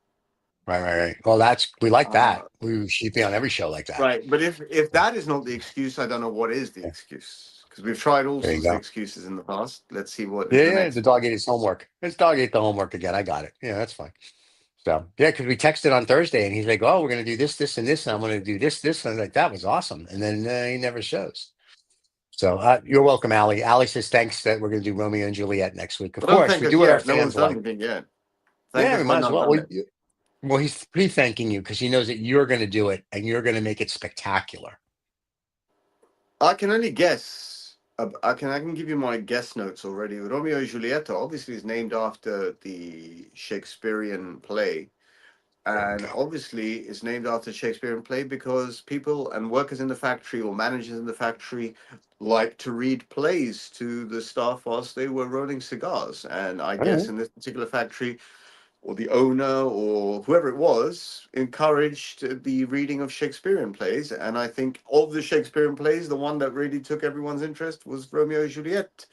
[SPEAKER 1] right. Well, we like
[SPEAKER 2] Uh,
[SPEAKER 1] that. We should be on every show like that.
[SPEAKER 2] right, but if that is not the excuse, I don't know what is the
[SPEAKER 1] Yeah,
[SPEAKER 2] excuse. Because we've tried all
[SPEAKER 1] there you
[SPEAKER 2] sorts of
[SPEAKER 1] go.
[SPEAKER 2] excuses in the past. Let's see what is the
[SPEAKER 1] Yeah,
[SPEAKER 2] next
[SPEAKER 1] the
[SPEAKER 2] one.
[SPEAKER 1] dog ate his homework. His dog ate the homework again. I got it. Yeah, that's fine. So yeah, because we texted on Thursday and he's like, "Oh, we're gonna do this, and this, and I'm gonna do this." And I'm like, "That was awesome." And then he never shows. So you're welcome, Ali. Ali says thanks that we're gonna do Romeo and Juliet next week. Of
[SPEAKER 2] But don't
[SPEAKER 1] course,
[SPEAKER 2] thank
[SPEAKER 1] we
[SPEAKER 2] us
[SPEAKER 1] do what our
[SPEAKER 2] yet. No one's
[SPEAKER 1] fans
[SPEAKER 2] done
[SPEAKER 1] like.
[SPEAKER 2] anything yet. Thank
[SPEAKER 1] Yeah,
[SPEAKER 2] us
[SPEAKER 1] we
[SPEAKER 2] when
[SPEAKER 1] might as
[SPEAKER 2] I've
[SPEAKER 1] well.
[SPEAKER 2] done it.
[SPEAKER 1] Well, he's pre-thanking you because he knows that you're gonna do it and you're gonna make it spectacular.
[SPEAKER 2] I can only guess. I can give you my guess notes already. Romeo and Julieta obviously is named after the Shakespearean play,
[SPEAKER 1] There we
[SPEAKER 2] and
[SPEAKER 1] go.
[SPEAKER 2] obviously it's named after Shakespearean play because people and workers in the factory or managers in the factory like to read plays to the staff whilst they were rolling cigars. And I
[SPEAKER 1] All
[SPEAKER 2] guess
[SPEAKER 1] right.
[SPEAKER 2] in this particular factory, or the owner or whoever it was encouraged the reading of Shakespearean plays. And I think of the Shakespearean plays, the one that really took everyone's interest was Romeo and Juliet.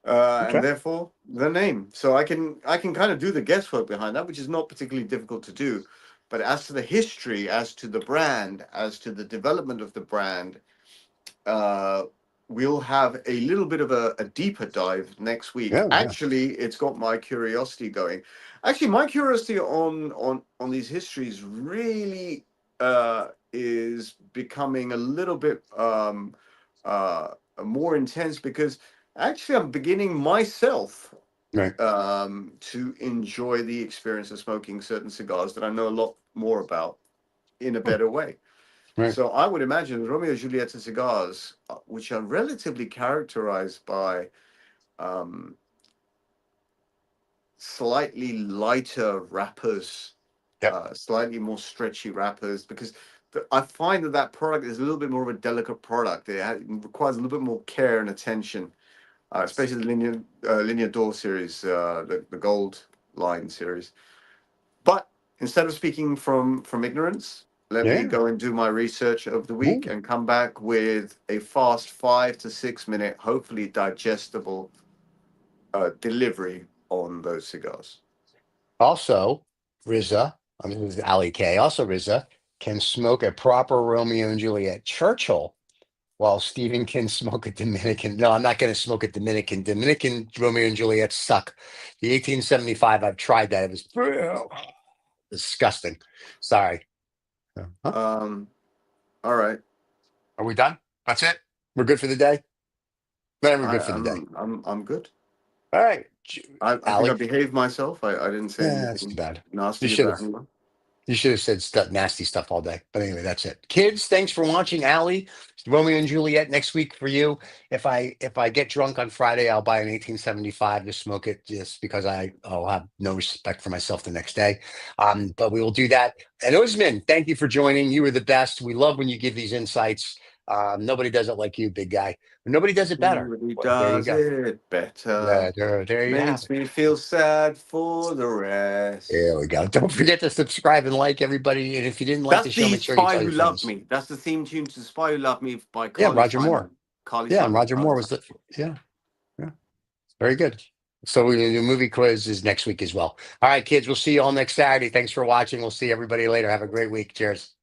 [SPEAKER 2] and
[SPEAKER 1] Okay.
[SPEAKER 2] therefore the name. So I can kind of do the guesswork behind that, which is not particularly difficult to do. But as to the history, as to the brand, as to the development of the brand, uh, we'll have a little bit of a deeper dive next week.
[SPEAKER 1] Yeah, yeah.
[SPEAKER 2] Actually, it's got my curiosity going. Actually, my curiosity on these histories really is becoming a little bit uh, more intense, because actually I'm beginning myself
[SPEAKER 1] Right.
[SPEAKER 2] to enjoy the experience of smoking certain cigars that I know a lot more about in a
[SPEAKER 1] Hmm.
[SPEAKER 2] better way.
[SPEAKER 1] Right.
[SPEAKER 2] So I would imagine Romeo and Juliet cigars, which are relatively characterized by um, slightly lighter wrappers,
[SPEAKER 1] Yep.
[SPEAKER 2] slightly more stretchy wrappers, because I find that product is a little bit more of a delicate product. It requires a little bit more care and attention, especially the Linear Door series, the Gold line series. But instead of speaking from ignorance, let me
[SPEAKER 1] Yeah.
[SPEAKER 2] go and do my research of the week
[SPEAKER 1] Ooh.
[SPEAKER 2] and come back with a fast 5 to 6 minute, hopefully digestible delivery on those cigars.
[SPEAKER 1] Also, Riza, I mean, this is Ali K. Also, Riza can smoke a proper Romeo and Juliet Churchill while Stephen can smoke a Dominican. No, I'm not going to smoke a Dominican. Dominican Romeo and Juliet suck. The 1875, I've tried that. It was disgusting. Sorry. Huh?
[SPEAKER 2] All right.
[SPEAKER 1] Are we done? That's it? We're good for the day? Then we're
[SPEAKER 2] I,
[SPEAKER 1] good for the day.
[SPEAKER 2] I'm good.
[SPEAKER 1] All right.
[SPEAKER 2] I think I
[SPEAKER 1] Ali.
[SPEAKER 2] behaved myself. I didn't say
[SPEAKER 1] Yeah, that's too
[SPEAKER 2] anything
[SPEAKER 1] bad. You
[SPEAKER 2] nasty
[SPEAKER 1] should have.
[SPEAKER 2] about anyone.
[SPEAKER 1] You should have said stuff, nasty stuff all day. But anyway, that's it. Kids, thanks for watching. Allie, Romeo and Juliet next week for you. If I get drunk on Friday, I'll buy an 1875 to smoke it just because I'll have no respect for myself the next day. But we will do that. And Usman, thank you for joining. You were the best. We love when you give these insights. Nobody does it like you, big guy. Nobody does it better.
[SPEAKER 2] Somebody
[SPEAKER 1] Well, there you
[SPEAKER 2] does
[SPEAKER 1] go.
[SPEAKER 2] it better.
[SPEAKER 1] There you have
[SPEAKER 2] Makes
[SPEAKER 1] it.
[SPEAKER 2] me feel sad for the rest.
[SPEAKER 1] There we go. Don't forget to subscribe and like everybody. And if you didn't like the
[SPEAKER 2] That's
[SPEAKER 1] show,
[SPEAKER 2] the
[SPEAKER 1] make sure you
[SPEAKER 2] Spy
[SPEAKER 1] tell
[SPEAKER 2] Who
[SPEAKER 1] your
[SPEAKER 2] Loved
[SPEAKER 1] friends.
[SPEAKER 2] Me. That's the theme tune to Spy Who Loved Me by
[SPEAKER 1] Yeah,
[SPEAKER 2] Carly
[SPEAKER 1] Roger Moore.
[SPEAKER 2] Simon. Carly
[SPEAKER 1] Yeah, and
[SPEAKER 2] Simon.
[SPEAKER 1] Roger
[SPEAKER 2] Carly
[SPEAKER 1] Moore was
[SPEAKER 2] Simon.
[SPEAKER 1] the yeah, yeah. Very good. So we're gonna do movie quizzes next week as well. All right, kids, we'll see you all next Saturday. Thanks for watching. We'll see everybody later. Have a great week. Cheers.